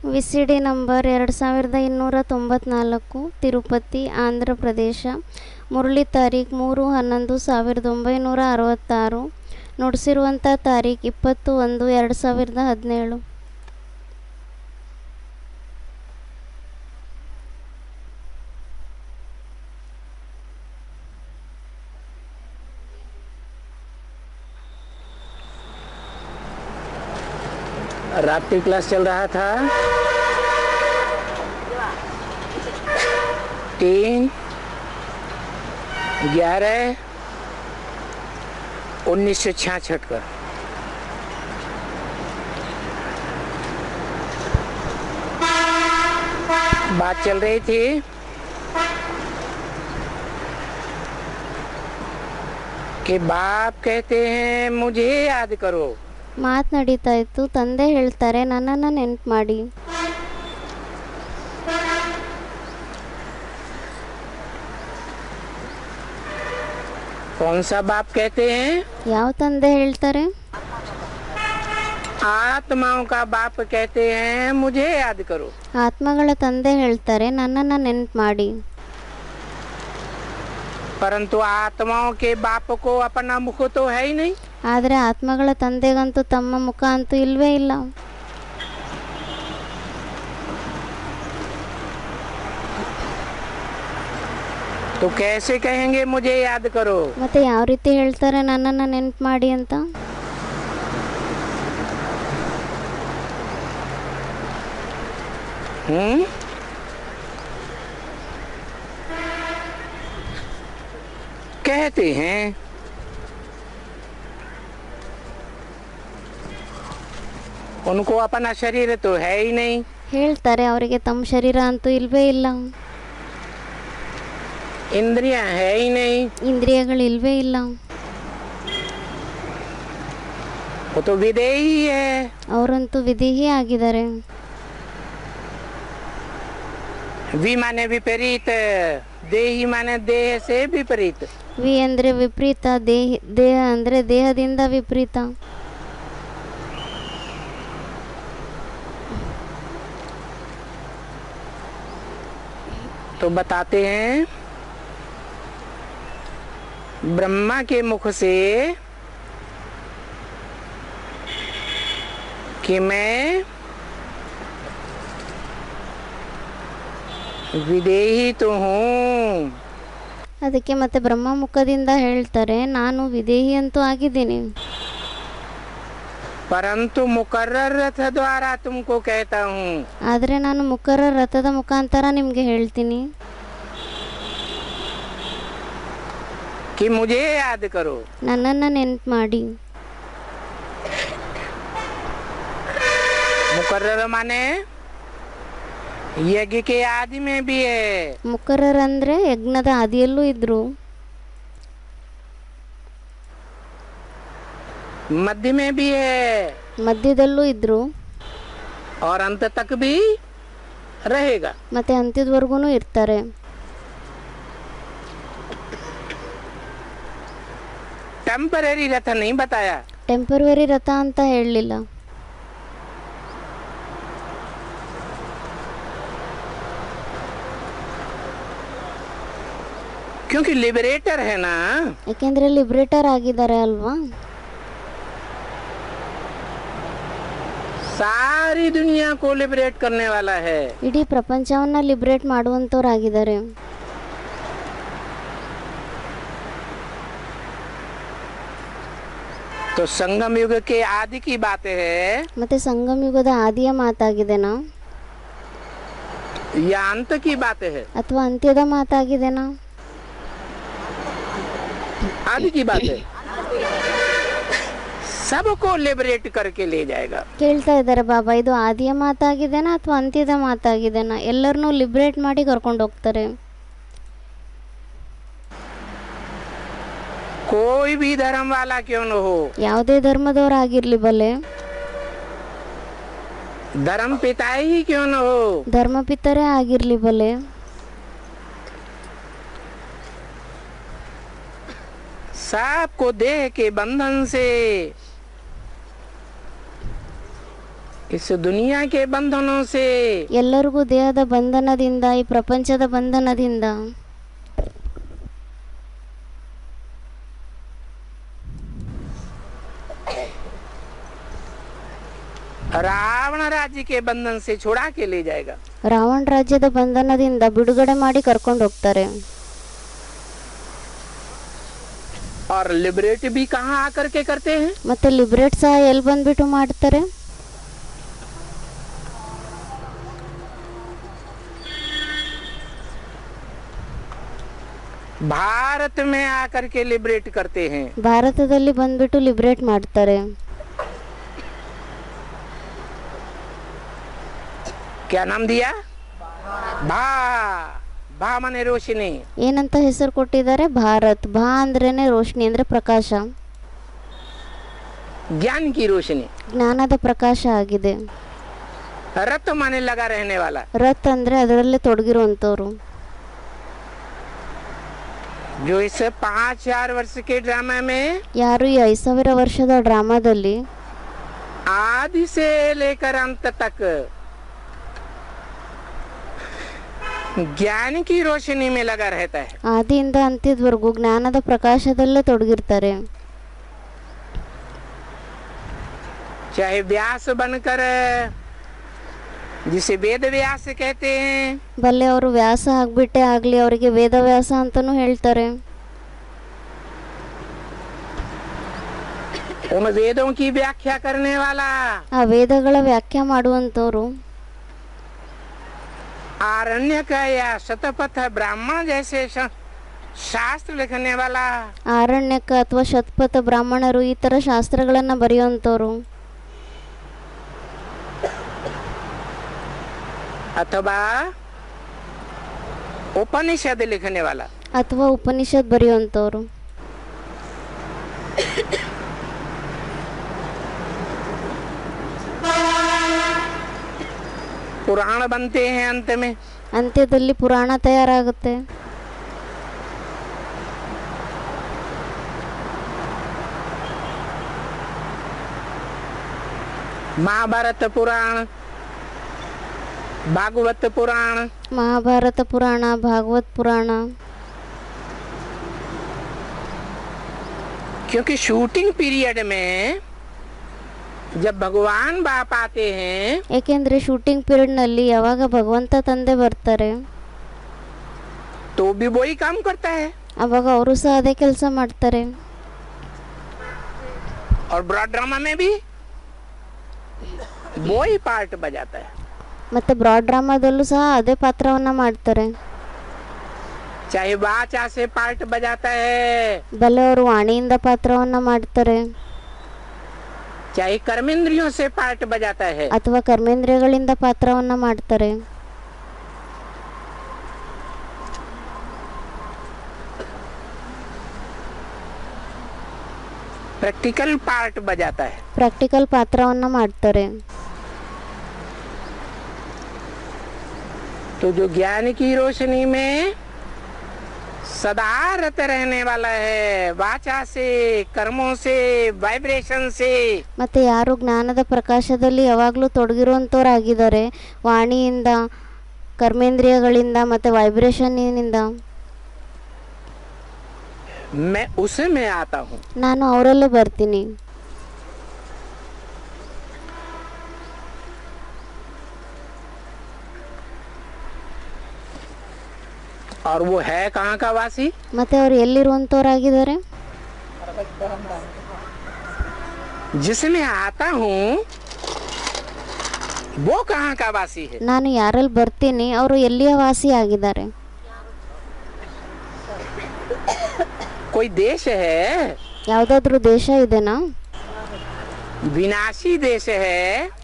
ವಿಸಿಡಿ number 2294, Tirupati, Andhra Pradesh. Murali ತಾರೀಖು 3/11/1966. ನುಡಿಸಿರುವಂಥ ತಾರೀಖು 20/1/2017. रात्रि क्लास चल रहा था 3/11/1966 का। बात चल रही थी कि बाप कहते हैं मुझे याद करो। ಮಾತು ನಡೀತಾ ಇತ್ತು. ತಂದೆ ಹೇಳ್ತಾರೆ ನನ್ನನ್ನು ನೆನ್ಪು ಮಾಡಿ. कौन सा बाप कहते हैं? ಯಾವ ತಂದೆ ಹೇಳ್ತಾರೆ? आत्माओं का बाप कहते हैं मुझे याद करो। ಆತ್ಮಗಳ ತಂದೆ ಹೇಳ್ತಾರೆ ನನ್ನನ್ನು ನೆನ್ಪು ಮಾಡಿ. परंतु आत्माओं के बाप को अपना मुख तो है ही नहीं। ಆದರೆ ಆತ್ಮಗಳ ತಂದೆಗಂತೂ ತಮ್ಮ ಮುಖ ಅಂತೂ ಇಲ್ವೇ ಇಲ್ಲ. तो कैसे कहेंगे मुझे याद करो? ಮತ್ತೆ ಯಾವ ರೀತಿ ಹೇಳ್ತಾರೆ ನನ್ನನ್ನು ನೆನ್ಪು ಮಾಡಿ ಅಂತ? कहते हैं उनको अपना शरीर तो है ही नहीं। ಹೇಳ್ತಾರೆ ಅವರಿಗೆ ತಮ್ಮ ಶರೀರ ಅಂತೂ ಇಲ್ವೇ ಇಲ್ಲ. इंद्रियां है ही नहीं। ಇಂದ್ರಿಯಗಳು ಇಲ್ವೇ ಇಲ್ಲ. वो तो विदेही है। ಅವರಂತೂ ವಿದೇಹಿ ಆಗಿದ್ದಾರೆ. ವಿ माने विपरीत, देही माने देह से विपरीत। ವಿ ಅಂದರೆ ವಿಪರೀತ, ದೇಹ ಅಂದರೆ ದೇಹದಿಂದ ವಿಪರೀತ. तो बताते हैं ब्रह्मा के मुख से कि मैं विदेही तो हूँ। ಅದಕ್ಕೆ ಮತ್ತೆ ಬ್ರಹ್ಮ ಮುಖದಿಂದ ಹೇಳ್ತಾರೆ ನಾನು ವಿದೇಹಿ ಅಂತೂ ಆಗಿದ್ದೀನಿ. परंतु मुकर्रर रथ द्वारा तुमको कहता हूँ। ಆದರೆ ನಾನು ಮುಖರ್ರ ರಥದ ಮುಖಾಂತರ ನಿಮಗೆ ಹೇಳ್ತೀನಿ कि मुझे याद करो। ನನ್ನನ್ನು ನೆನ್ಪು ಮಾಡಿ. मुकर्रर माने यज्ञ के आदि में भी है। ಮುಖರ್ರ ಅಂದ್ರೆ ಯಜ್ಞದ ಆದಿಯಲ್ಲೂ ಇದ್ರು, मध्य में भी है, ಮಧ್ಯದಲ್ಲೂ ಇದ್ರು, और अंत तक भी रहेगा। ಮತ್ತೆ ಅಂತ್ಯದವರೆಗೂ ಇರ್ತಾರೆ. टेम्पररी रथ नहीं बताया। ಟೆಂಪರರಿ ರಥ ಅಂತ ಹೇಳಲಿಲ್ಲ. क्योंकि लिबरेटर है ना। ಯಾಕೆಂದ್ರೆ ಲಿಬರೇಟರ್ ಆಗಿದ್ದಾರೆ ಅಲ್ವಾ. सारी दुनिया को लिबरेट करने वाला है। ಇಡೀ ಪ್ರಪಂಚವನ್ನ ಲಿಬರೇಟ್ ಮಾಡುವಂತವರಾಗಿದ್ದಾರೆ. तो संगम युग के आदि की बात है ಮತ್ತೆ ಸಂಗಮ ಯುಗದ ಆದಿಯ ಮಾತಾಗಿದೆನಾ या अंत की बात है? ಅಥವಾ ಅಂತ್ಯದ ಮಾತಾಗಿದೆನಾ? आदि की बात है। सबको लिबरेट करके ले जाएगा। ಕೇಳ್ತಾ ಇದ್ದಾರೆ ಬಾಬಾ ಇದು ಆದಿಯ ಮಾತಾಗಿದೆನಾ ಅಥವಾ ಅಂತ್ಯದ ಮಾತಾಗಿದೆನಾ? ಎಲ್ಲರನ್ನೂ ಲಿಬರೇಟ್ ಮಾಡಿ ಕರ್ಕೊಂಡು ಹೋಗ್ತಾರೆ. कोई भी धर्म वाला क्यों न हो, ಯಾವುದೇ ಧರ್ಮದವರಾಗಿರ್ಲಿ ಬಲೆ, धर्म पिता ही क्यों न हो, ಧರ್ಮಪಿತರೇ ಆಗಿರ್ಲಿ ಬಲೆ, सबको देह के बंधन से इस दुनिया के बंधनों से, ಎಲ್ಲರಿಗೂ ದೇಹದ ಬಂಧನದಿಂದ, ಈ ಪ್ರಪಂಚದ ಬಂಧನದಿಂದ, रावण राज्य के बंधन से छुड़ा के ले जाएगा। ರಾವಣ ರಾಜ್ಯದ ಬಂಧನದಿಂದ ಬಿಡುಗಡೆ ಮಾಡಿ ಕರ್ಕೊಂಡು ಹೋಗ್ತಾರೆ. और लिबरेट भी कहाँ आकर के करते हैं? ಮತ್ತೆ ಲಿಬ್ರೇಟ್ ಸಹ ಎಲ್ಲಿ ಬಂದ್ಬಿಟ್ಟು ಮಾಡ್ತಾರೆ? भारत में आकर के लिबरेट करते हैं। ಭಾರತದಲ್ಲಿ ಬಂದ್ಬಿಟ್ಟು ಲಿಬ್ರೇಟ್ ಮಾಡ್ತಾರೆ. क्या नाम दिया? भा भा माने रोशनी। ಏನಂತ ಹೆಸರು ಕೊಟ್ಟಿದ್ದಾರೆ? ಭಾರತ್. ಭಾ ಅಂದ್ರೇನೆ ರೋಶನಿ, ಅಂದ್ರೆ ಪ್ರಕಾಶ, ज्ञान की रोशनी। ಜ್ಞಾನದ ಪ್ರಕಾಶ ಆಗಿದೆ. रत माने लगा रहने वाला। ರತ್ ಅಂದ್ರೆ ಅದರಲ್ಲೇ ತೊಡಗಿರುವಂತವ್ರು. जो इस 5000 वर्ष के ड्रामा में, ಯಾರು ಈ 5000 ವರ್ಷದ ಡ್ರಾಮಾದಲ್ಲಿ आदि से लेकर अंत तक ज्ञान की रोशनी में लगा रहता है। ಆದಿಯಿಂದ ಅಂತ್ಯದವರೆಗೂ ಜ್ಞಾನದ ಪ್ರಕಾಶದಲ್ಲೇ ತೊಡಗಿರ್ತಾರೆ. चाहे व्यास बनकर, जिसे वेद व्यास कहते हैं, ಬಲ್ಲೆ ಅವರು ವ್ಯಾಸ ಆಗ್ಬಿಟ್ಟೆ ಆಗ್ಲಿ, ಅವರಿಗೆ ವೇದವ್ಯಾಸ ಅಂತಾನೂ ಹೇಳ್ತಾರೆ. उन वेदों की व्याख्या करने वाला, ಆ ವೇದಗಳ ವ್ಯಾಖ್ಯಾ ಮಾಡುವಂತವ್ರು, आरण्यक या शतपथ ब्राह्मण जैसे शास्त्र लिखने वाला, ಆರಣ್ಯಕ ಅಥವಾ ಶತಪಥ ಬ್ರಾಹ್ಮಣರು ಈ ತರ ಶಾಸ್ತ್ರಗಳನ್ನ ಬರೆಯುವಂತವ್ರು, अथवा उपनिषद लिखने वाला, ಅಥವಾ ಉಪನಿಷತ್ ಬರೆಯುವಂತವ್ರು, पुराण बनते हैं अंत में। ಅಂತ್ಯದಲ್ಲಿ ಪುರಾಣ ತಯಾರಾಗುತ್ತೆ. महाभारत पुराण, भागवत पुराण, ಮಹಾಭಾರತ ಪುರಾಣ, ಭಾಗವತ್ ಪುರಾಣ. क्योंकि शूटिंग पीरियड में जब भगवान बाप आते हैं, ಏಕೆಂದ್ರೆ ಶೂಟಿಂಗ್ ಪೀರಿಯಡ್ ನಲ್ಲಿ ಯಾವಾಗ ಭಗವಂತ ತಂದೆ ಬರ್ತಾರೆ, तो भी वही काम करता है। ಅವಾಗ ಅವರು ಸಹ ಅದೇ ಕೆಲಸ ಮಾಡ್ತಾರೆ. और ब्रॉड ड्रामा में भी वही पार्ट बजाता है। ಮತ್ತೆ ಬ್ರಾಡ್ ಡ್ರಾಮಾದಲ್ಲೂ ಸಹ ಅದೇ ಪಾತ್ರವನ್ನ ಮಾಡ್ತಾರೆ. चाहे वाचा से पार्ट बजाता है, ಬಲೆ ಅವರು ವಾಣಿಯಿಂದ ಪಾತ್ರವನ್ನ ಮಾಡ್ತಾರೆ, चाहे कर्मेंद्रियों से पार्ट बजाता है, ಅಥವಾ ಕರ್ಮೇಂದ್ರಿಯಗಳಿಂದ ಪಾತ್ರವನ್ನ ಮಾಡ್ತಾರೆ. प्रैक्टिकल पार्ट बजाता है। ಪ್ರಾಕ್ಟಿಕಲ್ ಪಾತ್ರವನ್ನ ಮಾಡ್ತಾರೆ. तो जो ज्ञान की रोशनी में सदा रत रहने वाला है, वाचा से, कर्मों से, वाइब्रेशन से, ಮತ್ತೆ ಯಾರು ಜ್ಞಾನದ ಪ್ರಕಾಶದಲ್ಲಿ ಯಾವಾಗಲೂ ತೊಡಗಿರುವಂತವರಾಗಿದ್ದಾರೆ, ವಾಣಿಯಿಂದ, ಕರ್ಮೇಂದ್ರಿಯಗಳಿಂದ ಮತ್ತೆ ವೈಬ್ರೇಷನ್ನಿಂದ, मैं उसमें आता हूँ। ನಾನು ಅವರಲ್ಲೇ ಬರ್ತೀನಿ. और वो है कहाँ का वासी? ಮತ್ತೆ ಅವರು ಎಲ್ಲಿರುವಂತವರಾಗಿದ್ದಾರೆ? जिसमें आता हूँ वो कहाँ का वासी है? ನಾನು ಯಾರಲ್ಲಿ ಬರ್ತೀನಿ ಅವರು ಎಲ್ಲಿಯ ವಾಸಿ ಆಗಿದ್ದಾರೆ? कोई देश है, ಯಾವುದಾದ್ರೂ ದೇಶ ಇದೆನಾ? विनाशी देश है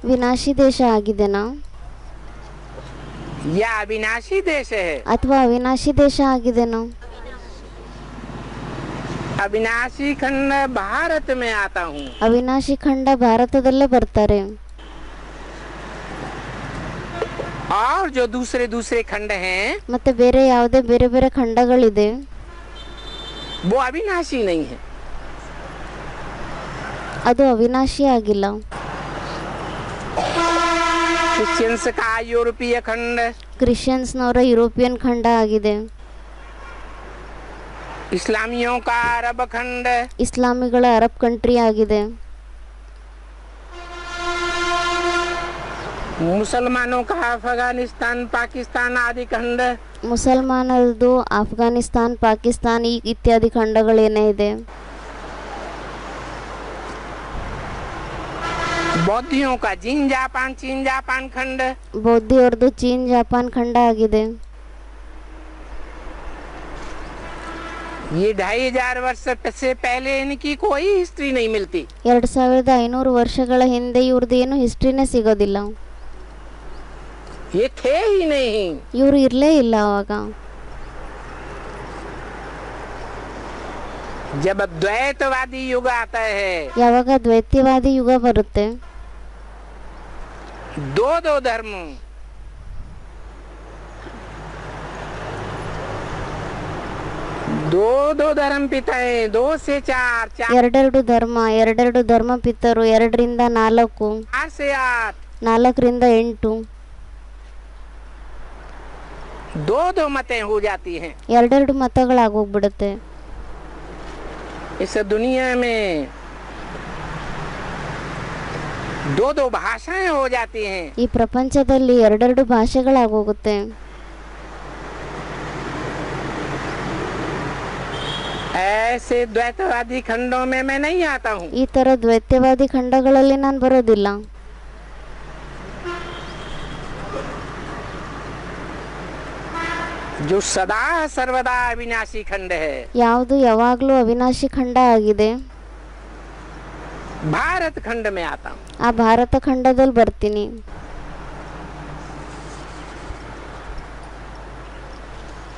ವಿನಾಶಿ ದೇಶ ಆಗಿದೆನಾ? या अविनाशी देश है? ಅಥವಾ ಅವಿನಾಶಿ ದೇಶ ಆಗಿದೆನಾ? अविनाशी खंड भारत में आता हूँ। ಅವಿನಾಶಿ ಖಂಡ ಭಾರತದಲ್ಲೇ ಬರ್ತಾರೆ. और जो दूसरे दूसरे खंड हैं ಮತ್ತೆ ಬೇರೆ ಯಾವುದೇ ಬೇರೆ ಬೇರೆ ಖಂಡಗಳಿದೆ, वो अविनाशी नहीं है। ಅದು ಅವಿನಾಶಿ ಆಗಿಲ್ಲ. क्रिश्चियंस का यूरोपीय खंड, ಕ್ರಿಶ್ಚಿಯನ್ಸ್ನವರ ಯುರೋಪಿಯನ್ ಖಂಡ ಆಗಿದೆ. इस्लामियों का अरब खंड, ಇಸ್ಲಾಮಿಗಳ ಅರಬ್ ಕಂಟ್ರಿ ಆಗಿದೆ. मुसलमानों का अफगानिस्तान, पाकिस्तान आदि खंड, ಮುಸಲ್ಮಾನರದು ಅಫ್ಘಾನಿಸ್ತಾನ್, ಪಾಕಿಸ್ತಾನ್ ಈ ಇತ್ಯಾದಿ ಖಂಡಗಳೇನೇ ಇದೆ. बौद्धियों का चीन जापान खंड, ಬೌದ್ಧಿಯವ್ರದ್ದು ಚೀನ್ ಜಪಾನ್ ಖಂಡ ಆಗಿದೆ. ये 2500 वर्ष से पहले इनकी कोई हिस्ट्री नहीं मिलती. 2500 ವರ್ಷಗಳ ಹಿಂದೆ ಇವ್ರದ್ದು ಏನು ಹಿಸ್ಟ್ರಿನೇ ಸಿಗೋದಿಲ್ಲ. ये थे ही नहीं. ಇವರು ಇರಲೇ ಇಲ್ಲ ಅವಾಗ. जब द्वैतवादी युग आता है, ಯಾವಾಗ ದ್ವೈತ್ಯವಾದಿ ಯುಗ ಬರುತ್ತೆ, दो धर्म, दो धर्म पिता है, 2 से 4, ಎರಡೆರಡು ಧರ್ಮ, ಎರಡೆರಡು ಧರ್ಮ ಪಿತರು, 2 ರಿಂದ 4, 4 से 8, 4 ರಿಂದ 8, दो मतें हो जाती हैं. ಎರಡೆರಡು ಮತಗಳಾಗೋಗ್ಬಿಡುತ್ತೆ. इस दुनिया में दो भाषाएं हो जाती हैं. ಈ ಪ್ರಪಂಚದಲ್ಲಿ ಎರಡೆರಡು ಭಾಷೆಗಳಾಗೋಗುತ್ತೆ. ऐसे द्वैतवादी खंडों में मैं नहीं आता हूँ. ಈ ತರ ದ್ವೈತ್ಯವಾದಿ ಖಂಡಗಳಲ್ಲಿ ನಾನು ಬರೋದಿಲ್ಲ. जो सदा सर्वदा अविनाशी खंड है, ಯಾವುದು ಯಾವಾಗಲೂ ಅವಿನಾಶಿ ಖಂಡ ಆಗಿದೆ, भारत खंड में आता हूँ. ಆ ಭಾರತ ಖಂಡದಲ್ಲಿ ಬರ್ತೀನಿ.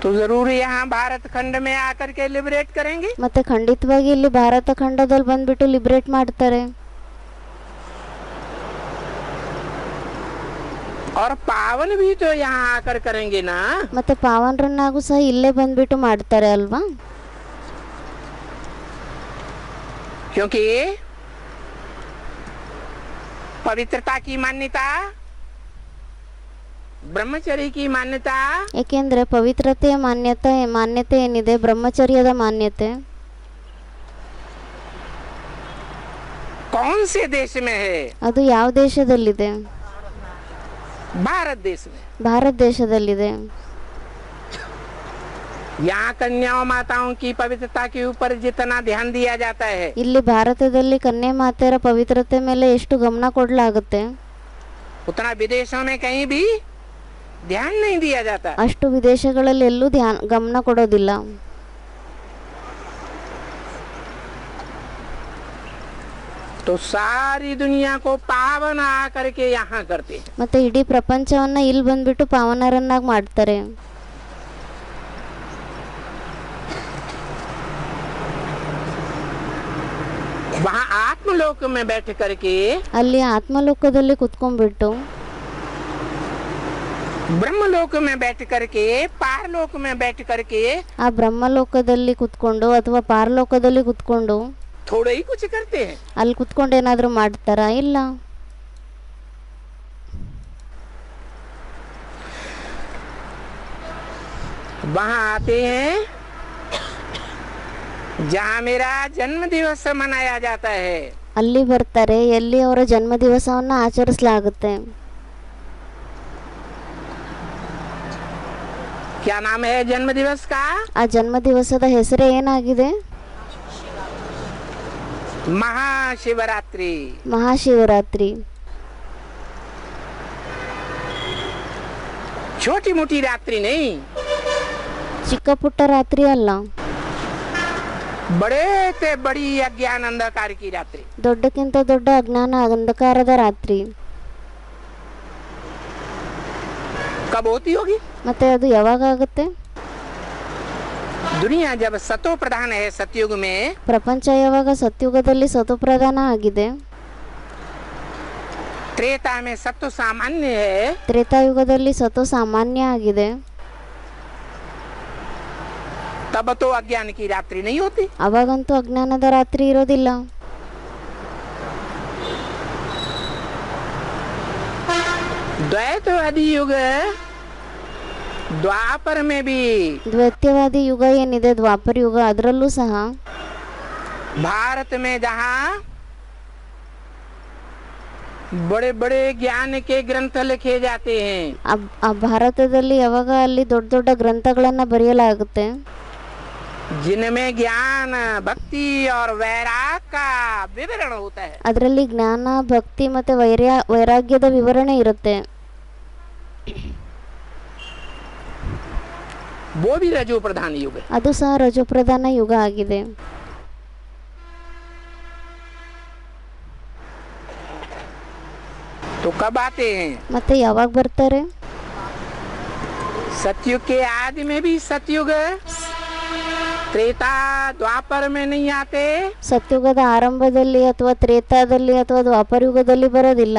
तो जरूर यहाँ भारत खंड में आकर के लिबरेट करेंगे. ಮತ್ತೆ ಖಂಡಿತವಾಗಿ ಇಲ್ಲಿ ಭಾರತ ಖಂಡದಲ್ಲಿ ಬಂದ್ಬಿಟ್ಟು ಲಿಬರೇಟ್ ಮಾಡ್ತಾರೆ. और पावन भी तो यहाँ आकर करेंगे ना. ಮತ್ತೆ ಪಾವನರನ್ನಾಗೂ ಸಹ ಇಲ್ಲೇ ಬಂದ್ಬಿಟ್ಟು ಮಾಡ್ತಾರೆ ಅಲ್ವಾ. क्योंकि पवित्रता की मान्यता, ब्रह्मचर्य की मान्यता, ಏಕೆಂದ್ರೆ ಪವಿತ್ರತೆಯ ಮಾನ್ಯತೆ ಏನಿದೆ, ಬ್ರಹ್ಮಚರ್ಯದ ಮಾನ್ಯತೆ कौन से देश में है? ಅದು ಯಾವ ದೇಶದಲ್ಲಿದೆ? भारत देश में. ಭಾರತ ದೇಶದಲ್ಲಿದೆ. यहाँ कन्याओं माताओं की पवित्रता के ऊपर जितना ध्यान दिया जाता है, ಇಲ್ಲಿ ಭಾರತದಲ್ಲಿ ಕನ್ಯೆ ಮಾತೆಯರ ಪವಿತ್ರತೆ ಮೇಲೆ ಎಷ್ಟು ಗಮನ ಕೊಡಲಾಗುತ್ತೆ, उतना विदेशों में कहीं भी ध्यान नहीं दिया जाता. ಅಷ್ಟು ವಿದೇಶಗಳಲ್ಲಿ ಎಲ್ಲೂ ಗಮನ ಕೊಡೋದಿಲ್ಲ. तो सारी दुनिया को पावन आकर के यहाँ करते हैं. ಮತ್ತೆ ಇಡೀ ಪ್ರಪಂಚವನ್ನ ಇಲ್ಲಿ ಬಂದ್ಬಿಟ್ಟು ಪಾವನರನ್ನಾಗಿ ಮಾಡ್ತಾರೆ. वहाँ आत्मलोक में बैठ करके, ಅಲ್ಲಿ ಆತ್ಮಲೋಕದಲ್ಲಿ ಕುತ್ಕೊಂಡ್ಬಿಟ್ಟು, ब्रह्मलोक में बैठ करके, पारलोक में बैठ करके ಆ ಬ್ರಹ್ಮಲೋಕದಲ್ಲಿ ಕುತ್ಕೊಂಡು ಅಥವಾ ಪಾರಲೋಕದಲ್ಲಿ ಕುತ್ಕೊಂಡು थोड़ा ही कुछ करते हैं. ಅಲ್ಲಿ ಕುತ್ಕೊಂಡು ಏನಾದ್ರೂ ಮಾಡ್ತಾರಾ? ಇಲ್ಲ. वहाँ आते हैं जहाँ मेरा जन्म दिवस मनाया जाता है. ಅಲ್ಲಿ ಬರ್ತಾರೆ ಎಲ್ಲಿ ಅವರ ಜನ್ಮ ದಿವಸವನ್ನ ಆಚರಿಸಲಾಗುತ್ತೆ. क्या नाम है जन्म दिवस का? ಆ ಜನ್ಮ ದಿವಸದ ಹೆಸರು ಏನಾಗಿದೆ? महाशिवरात्रि. ಮಹಾಶಿವರಾತ್ರಿ. छोटी मोटी रात्रि नहीं, ಚಿಕ್ಕ ಪುಟ್ಟ ರಾತ್ರಿ ಅಲ್ಲ, बड़े से बड़ी अज्ञान अंधकार की रात्रि. ದೊಡ್ಡಕ್ಕಿಂತ ದೊಡ್ಡ ಅಜ್ಞಾನ ಅಂಧಕಾರದ ರಾತ್ರಿ. कब होती होगी? ಮತ್ತೆ ಅದು ಯಾವಾಗ ಆಗುತ್ತೆ? दुनिया जब सतो प्रधान है सतयुग में, ಪ್ರಪಂಚ ಯಾವಾಗ ಸತ್ಯುಗದಲ್ಲಿ ಸತೋಪ್ರಧಾನ ಆಗಿದೆ, त्रेता में सत्व सामान्य है, ತ್ರೇತಾಯುಗದಲ್ಲಿ ಸತೋ ಸಾಮಾನ್ಯ ಆಗಿದೆ, तब तो अज्ञान की रात्रि नहीं होती. ಅವಾಗಂತೂ ಅಜ್ಞಾನದ ರಾತ್ರಿ ಇರೋದಿಲ್ಲ. द्वैतवादी युग द्वापर में भी ದ್ವೈತ್ಯವಾದಿ ಯುಗ ಏನಿದೆ ದ್ವಾಪರ ಯುಗ ಅದರಲ್ಲೂ ಸಹ भारत में जहाँ बड़े बड़े ज्ञान के ग्रंथ लिखे जाते हैं, ಆ ಭಾರತದಲ್ಲಿ ಯಾವಾಗ ಅಲ್ಲಿ ದೊಡ್ಡ ದೊಡ್ಡ ಗ್ರಂಥಗಳನ್ನ ಬರೆಯಲಾಗುತ್ತೆ, जिनमें ज्ञान भक्ति और वैराग का विवरण होता है, ಅದರಲ್ಲಿ ಜ್ಞಾನ ಭಕ್ತಿ ಮತ್ತೆ ವೈರಾಗ್ಯದ ವಿವರಣೆ ಇರುತ್ತೆ. वो भी रजो प्रधान युग है. ಅದು ಸಹ ರಜೋಪ್ರಧಾನ ಯುಗ ಆಗಿದೆ. तो कब आते हैं? ಮತ್ತೆ ಯಾವಾಗ ಬರ್ತಾರೆ? सतयुग के आदि में भी सतयुग, त्रेता द्वापर में नहीं आते, ಸತ್ಯುಗದ ಆರಂಭದಲ್ಲಿ ಅಥವಾ ತ್ರೇತಾದಲ್ಲಿ ಅಥವಾ ದ್ವಾಪರ ಯುಗದಲ್ಲಿ ಬರೋದಿಲ್ಲ,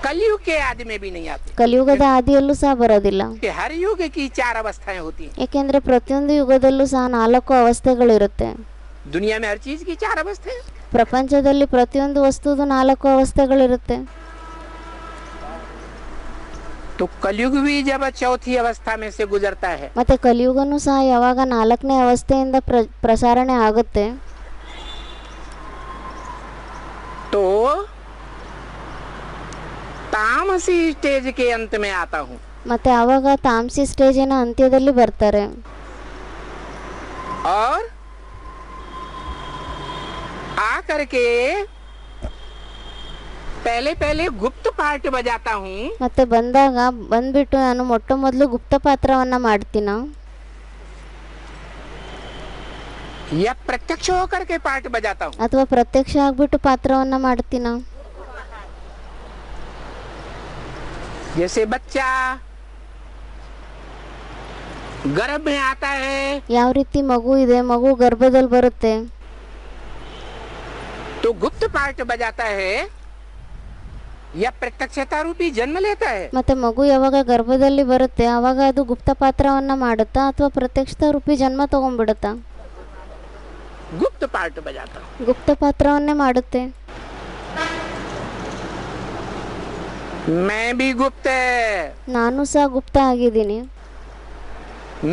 कलयुग के आदि में भी नहीं आते. ಕಲಿಯುಗದ ಆದಿಯಲ್ಲೂ ಸಹ ಬರೋದಿಲ್ಲ. कि हर युग की 4 अवस्थाएं होती हैं. ಯಾಕೆಂದ್ರೆ ಪ್ರತಿಯೊಂದು ಯುಗದಲ್ಲೂ ಸಹ 4 ಅವಸ್ಥೆಗಳಿರುತ್ತೆ. दुनिया में हर चीज की 4 अवस्थाएं. ಪ್ರಪಂಚದಲ್ಲಿ ಪ್ರತಿಯೊಂದು ವಸ್ತುದು 4 ಅವಸ್ಥೆಗಳಿರುತ್ತೆ. तो कलयुग भी जब चौथी अवस्था में से गुजरता है, ಮತ್ತೆ ಕಲಿಯುಗನೂ ಸಹ ಯಾವಾಗ 4ನೇ ಅವಸ್ಥೆಯಿಂದ ಪ್ರಸಾರಣೆ ಆಗುತ್ತೆ, तो तामसी स्टेज के अंत में आता हूँ. ಮತ್ತೆ ಆವಾಗ ತಾಮಸಿ ಸ್ಟೇಜಿನ ಅಂತ್ಯದಲ್ಲಿ ಬರ್ತಾರೆ. और आकर के पहले पहले गुप्त पार्ट बजाता हूँ. ಮತ್ತೆ ಬಂದ್ಬಿಟ್ಟು ನಾನು ಮೊಟ್ಟ ಮೊದಲು ಗುಪ್ತ ಪಾತ್ರವನ್ನ ಮಾಡ್ತೀನ, या प्रत्यक्ष होकर के पार्ट बजाता हूँ. ಅಥವಾ ಪ್ರತ್ಯಕ್ಷ ಆಗ್ಬಿಟ್ಟು ಪಾತ್ರವನ್ನ ಮಾಡ್ತೀನ. जैसे बच्चा गर्भ में आता है, ಯಾವ ರೀತಿ ಮಗು ಇದೆ, ಮಗು ಗರ್ಭದಲ್ಲಿ ಬರುತ್ತೆ, तो गुप्त पार्ट बजाता है या प्रत्यक्षता रूपी जन्म लेता है. ಮತ್ತೆ ಮಗು ಯಾವಾಗ ಗರ್ಭದಲ್ಲಿ ಬರುತ್ತೆ ಆವಾಗ ಅದು ಗುಪ್ತ ಪಾತ್ರವನ್ನ ಮಾಡುತ್ತಾ ಅಥವಾ ಪ್ರತ್ಯಕ್ಷತಾ ರೂಪಿ ಜನ್ಮ ತಗೊಂಡ್ಬಿಡುತ್ತಾ? गुप्त पार्ट बजाता हूँ. ಗುಪ್ತ ಪಾತ್ರವನ್ನೇ ಮಾಡುತ್ತೆ. मैं भी गुप्त है. ನಾನು ಸಹ ಗುಪ್ತ ಆಗಿದ್ದೀನಿ.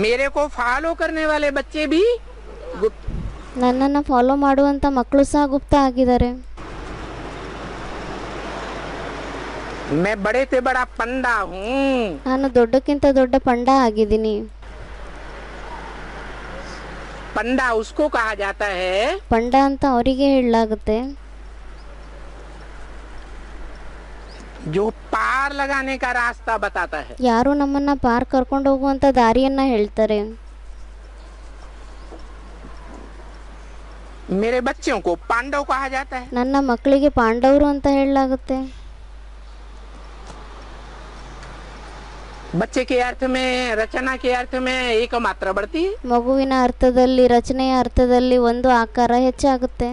मेरे को फॉलो करने वाले बच्चे भी गुप्त. ನನ್ನನ್ನು ಫಾಲೋ ಮಾಡುವಂತ ಮಕ್ಕಳು ಸಹ ಗುಪ್ತ ಆಗಿದ್ದಾರೆ. मैं बड़े से बड़ा पंडा हूँ. ನಾನು ದೊಡ್ಡಕ್ಕಿಂತ ದೊಡ್ಡ ಪಂಡ ಆಗಿದ್ದೀನಿ. पंडा उसको कहा जाता है ಪಂಡ ಅಂತ ಅವರಿಗೆ ಹೇಳಲಾಗುತ್ತೆ जो पार लगाने का रास्ता बताता है. ಯಾರು ನಮ್ಮನ್ನ ಪಾರ್ ಕರ್ಕೊಂಡು ಹೋಗುವಂತ ದಾರಿಯನ್ನ ಹೇಳ್ತಾರೆ. मेरे बच्चों को पांडव कहा जाता है. ನನ್ನ ಮಕ್ಕಳಿಗೆ ಪಾಂಡವರು ಅಂತ ಹೇಳಲಾಗುತ್ತೆ. बच्चे के अर्थ में, रचना के अर्थ में एक मात्रा बढ़ती है. ಮಗುವಿನ ಅರ್ಥದಲ್ಲಿ, ರಚನೆಯ ಅರ್ಥದಲ್ಲಿ ಒಂದು ಆಕಾರ ಹೆಚ್ಚಾಗುತ್ತೆ.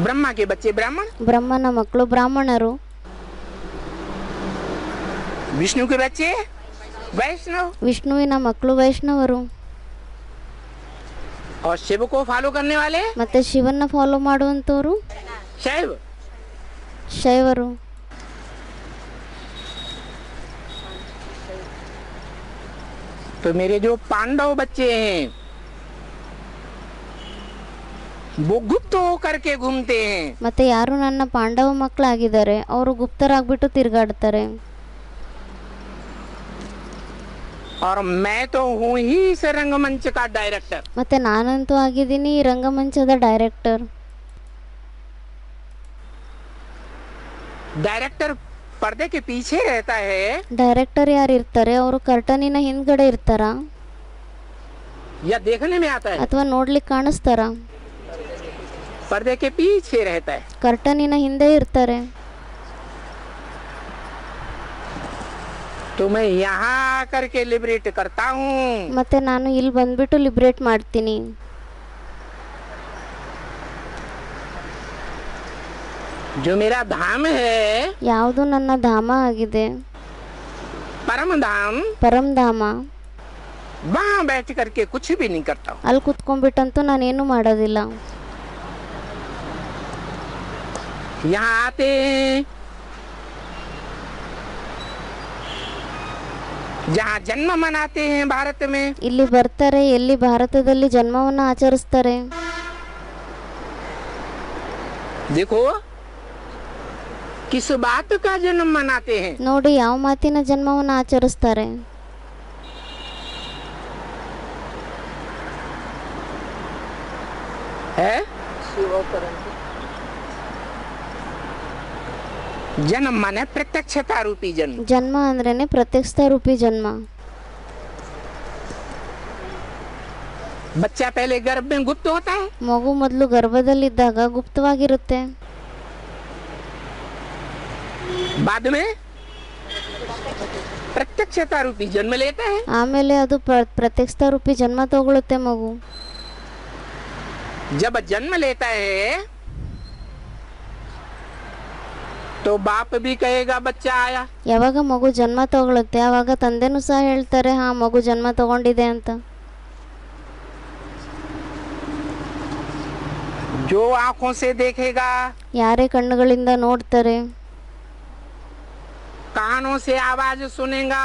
ब्रह्मा के बच्चे ब्राह्मण, ಬ್ರಹ್ಮನ ಮಕ್ಕಳು ಬ್ರಾಹ್ಮಣರು, विष्णु के बच्चे वैष्णव, ವಿಷ್ಣುವಿನ ಮಕ್ಕಳು ವೈಷ್ಣವರು, और शिव को फॉलो करने वाले ಮತ್ತೆ ಶಿವನ್ನ ಫಾಲೋ ಮಾಡುವಂತವರು शैव. ಶೈವರು. तो मेरे जो पांडव बच्चे हैं वो गुप्त होकर के घूमते हैं. ಮತ್ತೆ ಯಾರು ನನ್ನ ಪಾಂಡವ ಮಕ್ಕಳಾಗಿದ್ದಾರೆ ಅವರು ಗುಪ್ತರಾಗ್ಬಿಟ್ಟು ತಿರುಗಾಡ್ತಾರೆ. और मैं तो हूँ ही इस रंगमंच का डायरेक्टर. ಮತ್ತೆ ನಾನಂತೂ ಆಗಿದ್ದೀನಿ ಈ ರಂಗಮಂಚದ ಡೈರೆಕ್ಟರ್. डायरेक्टर पर्दे के पीछे रहता है ಡೈರೆಕ್ಟರ್ ಯಾರು ಇರ್ತಾರೆ ಅವರು ಕರ್ಟನಿನ ಹಿಂದ್ಗಡೆ ಇರ್ತಾರ या देखने में आता है? ಅಥವಾ ನೋಡ್ಲಿಕ್ಕೆ ಕಾಣಿಸ್ತಾರ? पर्दे के पीछे रहता है. ಕರ್ಟನಿನ ಹಿಂದೆ ಇರ್ತಾರೆ. तो मैं यहाँ आकर के लिबरेट करता हूँ. ಮತ್ತೆ ನಾನು ಇಲ್ಲಿ ಬಂದ್ಬಿಟ್ಟು ಲಿಬ್ರೇಟ್ ಮಾಡ್ತೀನಿ. जो मेरा धाम है, ಯಾವುದು ನನ್ನ ಧಾಮ ಆಗಿದೆ, परम धाम, ಪರಮಧಾಮ, वहाँ बैठ करके कुछ भी नहीं करता हूँ. ಅಲ್ಲಿ ಕುತ್ಕೊಂಡ್ಬಿಟ್ಟಂತೂ ನಾನೇನು ಮಾಡೋದಿಲ್ಲ. यहाँ आते हैं जहाँ जन्म मनाते हैं भारत में, ಇಲ್ಲಿ ಬರ್ತಾರೆ, ಎಲ್ಲಿ ಭಾರತದಲ್ಲಿ ಜನ್ಮವನ್ನು ಆಚರಿಸ್ತಾರೆ. देखो किस बात का जन्म मनाते हैं. ನೋಡಿ ಯಾವ ಮಾತಿನ ಜನ್ಮವನ್ನು ಆಚರಿಸ್ತಾರೆ. है जन्म माने प्रत्यक्षता रूपी जन्म. ಜನ್ಮ ಅಂದ್ರೇನೆ ಪ್ರತ್ಯಕ್ಷ ರೂಪಿ ಜನ್ಮ. बच्चा पहले गर्भ में गुप्त होता है, ಮಗು ಮೊದಲು ಗರ್ಭದಲ್ಲಿದ್ದಾಗ ಗುಪ್ತವಾಗಿರುತ್ತೆ. बाद में प्रत्यक्षता रूपी जन्म लेता है. ಆಮೇಲೆ ಅದು ಪ್ರತ್ಯಕ್ಷ ರೂಪಿ ಜನ್ಮ ತಗೊಳುತ್ತೆ ಮಗು. जब जन्म लेता है तो बाप भी कहेगा बच्चा आया. ಯಾವಾಗ ಮಗು ಜನ್ಮ ತಗೊಳುತ್ತೆ ಆವಾಗ ತಂದೆನೂ ಸಹ ಹೇಳ್ತಾರೆ, ಹಾ ಮಗು ಜನ್ಮ ತಗೊಂಡಿದೆ ಅಂತ. जो आंखों से देखेगा, ಯಾರೇ ಕಣ್ಣುಗಳಿಂದ ನೋಡ್ತಾರೆ, कानों से आवाज सुनेगा,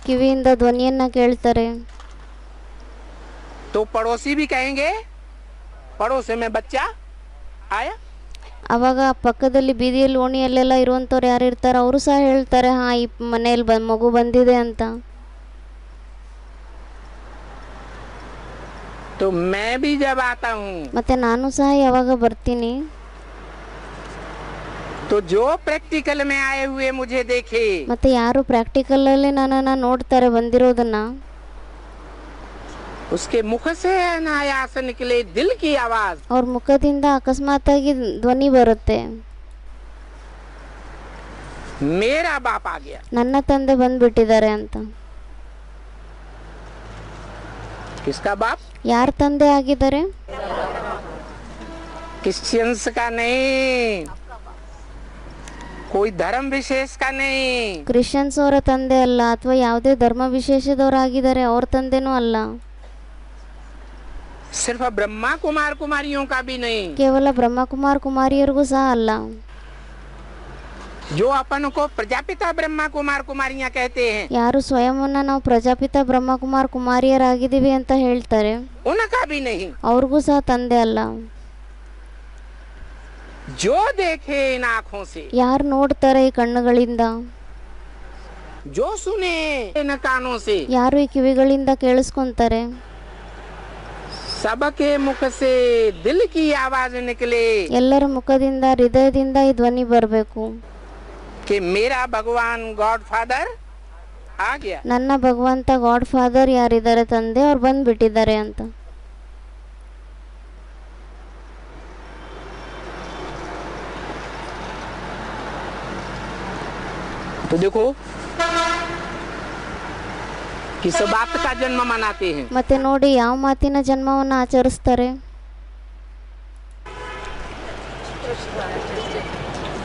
ಕಿವಿಯಿಂದ ಧ್ವನಿಯನ್ನ ಕೇಳ್ತಾರೆ, तो पड़ोसी भी कहेंगे पड़ोस में बच्चा आया. ಅವಾಗ ಪಕ್ಕದಲ್ಲಿ ಬೀದಿಯಲ್ಲಿ ಓಣಿಯಲ್ಲೆಲ್ಲ ಇರುವಂಥವ್ರು ಯಾರು ಇರ್ತಾರೆ ಅವರು ಸಹ ಹೇಳ್ತಾರೆ, ಹಾ ಈ ಮನೆಯಲ್ಲಿ ಮಗು ಬಂದಿದೆ ಅಂತ. तो मैं भी जब आता हूँ ಮತ್ತೆ ನಾನು ಸಹ ಯಾವಾಗ ಬರ್ತೀನಿ, तो जो प्रैक्टिकल में आए हुए मुझे देखे, ಮತ್ತೆ ಯಾರು ಪ್ರಾಕ್ಟಿಕಲ್ ಅಲ್ಲಿ ನನ್ನನ್ನು ನೋಡ್ತಾರೆ ಬಂದಿರೋದನ್ನ, उसके मुख से अनायास निकले दिल की आवाज, ಅವ್ರ ಮುಖದಿಂದ ಅಕಸ್ಮಾತ್ ಆಗಿ ಧ್ವನಿ ಬರುತ್ತೆ, मेरा बाप आ गया. ನನ್ನ ತಂದೆ ಬಂದ್ಬಿಟ್ಟಿದ್ದಾರೆ ಅಂತ. किसका बाप? ಯಾರ ತಂದೆ ಆಗಿದ್ದಾರೆ? क्रिश्चियंस का नहीं, कोई धर्म विशेष का नहीं, ಕ್ರಿಶ್ಚಿಯನ್ಸ್ ಅವರ ತಂದೆ ಅಲ್ಲ, ಅಥವಾ ಯಾವುದೇ ಧರ್ಮ ವಿಶೇಷದವರಾಗಿದ್ದಾರೆ ಅವ್ರ ತಂದೆನೂ ಅಲ್ಲ. सिर्फ ब्रह्मा कुमार कुमारियों का भी नहीं, ಕೇವಲ ಬ್ರಹ್ಮಕುಮಾರ್ ಕುಮಾರಿಯರಿಗೂ ಸಹ ಅಲ್ಲ. जो अपन को प्रजापिता ब्रह्मा कुमार कुमारियां कहते हैं, ಯಾರು ಸ್ವಯಂವನ್ನ ನಾವು ಪ್ರಜಾಪಿತ ಬ್ರಹ್ಮಕುಮಾರ್ ಕುಮಾರಿಯರಾಗಿದ್ದೀವಿ ಅಂತ ಹೇಳ್ತಾರೆ उनका भी नहीं. ಅವ್ರಿಗೂ ಸಹ ತಂದೆ ಅಲ್ಲ. जो देखे इन आँखों से, ಯಾರು ನೋಡ್ತಾರೆ ಈ ಕಣ್ಣುಗಳಿಂದ, जो सुने इन कानों से, ಯಾರು ಈ ಕಿವಿಗಳಿಂದ ಕೇಳಿಸ್ಕೊಂತಾರೆ, सबके मुख से दिल की आवाज निकले ಎಲ್ಲರ ಮುಖದಿಂದ ಹೃದಯದಿಂದ ಈ ಧ್ವನಿ ಬರಬೇಕು, कि मेरा भगवान गॉड फादर आ गया. ನನ್ನ ಭಗವಂತ ಗಾಡ್ ಫಾದರ್ ಯಾರಿದ್ದಾರೆ ತಂದೆ ಅವ್ರು ಬಂದ್ಬಿಟ್ಟಿದ್ದಾರೆ ಅಂತ. तो देखो किस बात का जन्म मनाते हैं. ಮತ್ತೆ ನೋಡಿ ಯಾವ ಮಾತಿನ ಜನ್ಮವನ್ನು ಆಚರಿಸ್ತಾರೆ.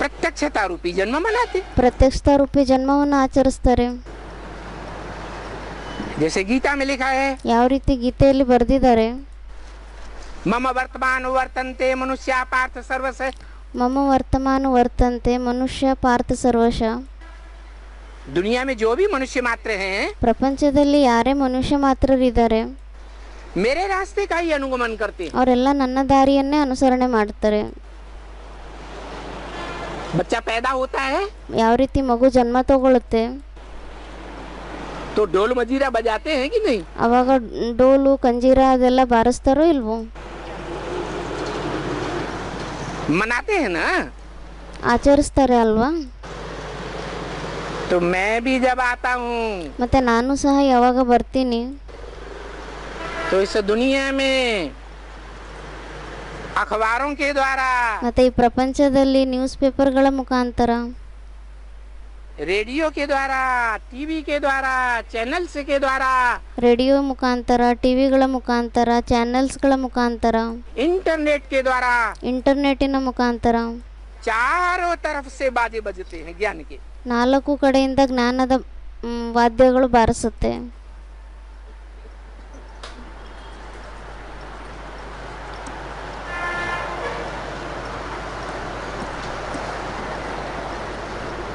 प्रत्यक्षता रूपी जन्म मनाते. ಪ್ರತ್ಯಕ್ಷ ರೂಪಿ ಜನ್ಮವನ್ನು ಆಚರಿಸ್ತಾರೆ. जैसे गीता में लिखा है, ಯಾವ ರೀತಿ ಗೀತೆಯಲ್ಲಿ ಬರೆದಿದ್ದಾರೆ, मम वर्तमान वर्तन्ते मनुष्य पार्थ सर्वस. ಮಮ ವರ್ತಮಾನ ವರ್ತಂತೆ ಮನುಷ್ಯ ಪಾರ್ಥ ಸರ್ವಶ. दुनिया में जो भी मनुष्य मात्र हैं, ಪ್ರಪಂಚದಲ್ಲಿ ಯಾರೇ ಮನುಷ್ಯ ಮಾತ್ರರಿದ್ದಾರೆ मेरे रास्ते का ही अनुगमन करते हैं. ಅವರೆಲ್ಲ ನನ್ನ ದಾರಿಯನ್ನೇ ಅನುಸರಣೆ ಮಾಡ್ತಾರೆ. बच्चा पैदा होता है ಯಾವ ರೀತಿ ಮಗು ಜನ್ಮ ತಗೊಳುತ್ತೆ तो ढोल मजीरा बजाते हैं कि नहीं? ಅವಾಗ ಡೋಲು ಕಂಜೀರ ಅದೆಲ್ಲ ಬಾರಿಸ್ತಾರೋ ಇಲ್ವೋ? मनाते हैं ना. ಆಚರಿಸ್ತಾರೆ ಅಲ್ವಾ? तो मैं भी जब आता हूँ ಮತ್ತೆ ನಾನು ಸಹ ಯಾವಾಗ ಬರ್ತೀನಿ तो इस दुनिया में अखबारों के द्वारा, ಮತ್ತೆ ಈ ಪ್ರಪಂಚದಲ್ಲಿ ನ್ಯೂಸ್ ಪೇಪರ್ಗಳ ಮುಖಾಂತರ, रेडियो के द्वारा, टीवी के द्वारा, चैनल्स के द्वारा, ರೇಡಿಯೋ ಮುಖಾಂತರ, ಟಿವಿಗಳ ಮುಖಾಂತರ, ಚಾನೆಲ್ಸ್ಗಳ ಮುಖಾಂತರ, इंटरनेट के द्वारा ಇಂಟರ್ನೆಟ್ಟಿನ ಮುಖಾಂತರ चारों तरफ से बाजे बजते हैं ज्ञान के. ನಾಲ್ಕು ಕಡೆಯಿಂದ ಜ್ಞಾನದ ವಾದ್ಯಗಳು ಬಾರಿಸುತ್ತೆ.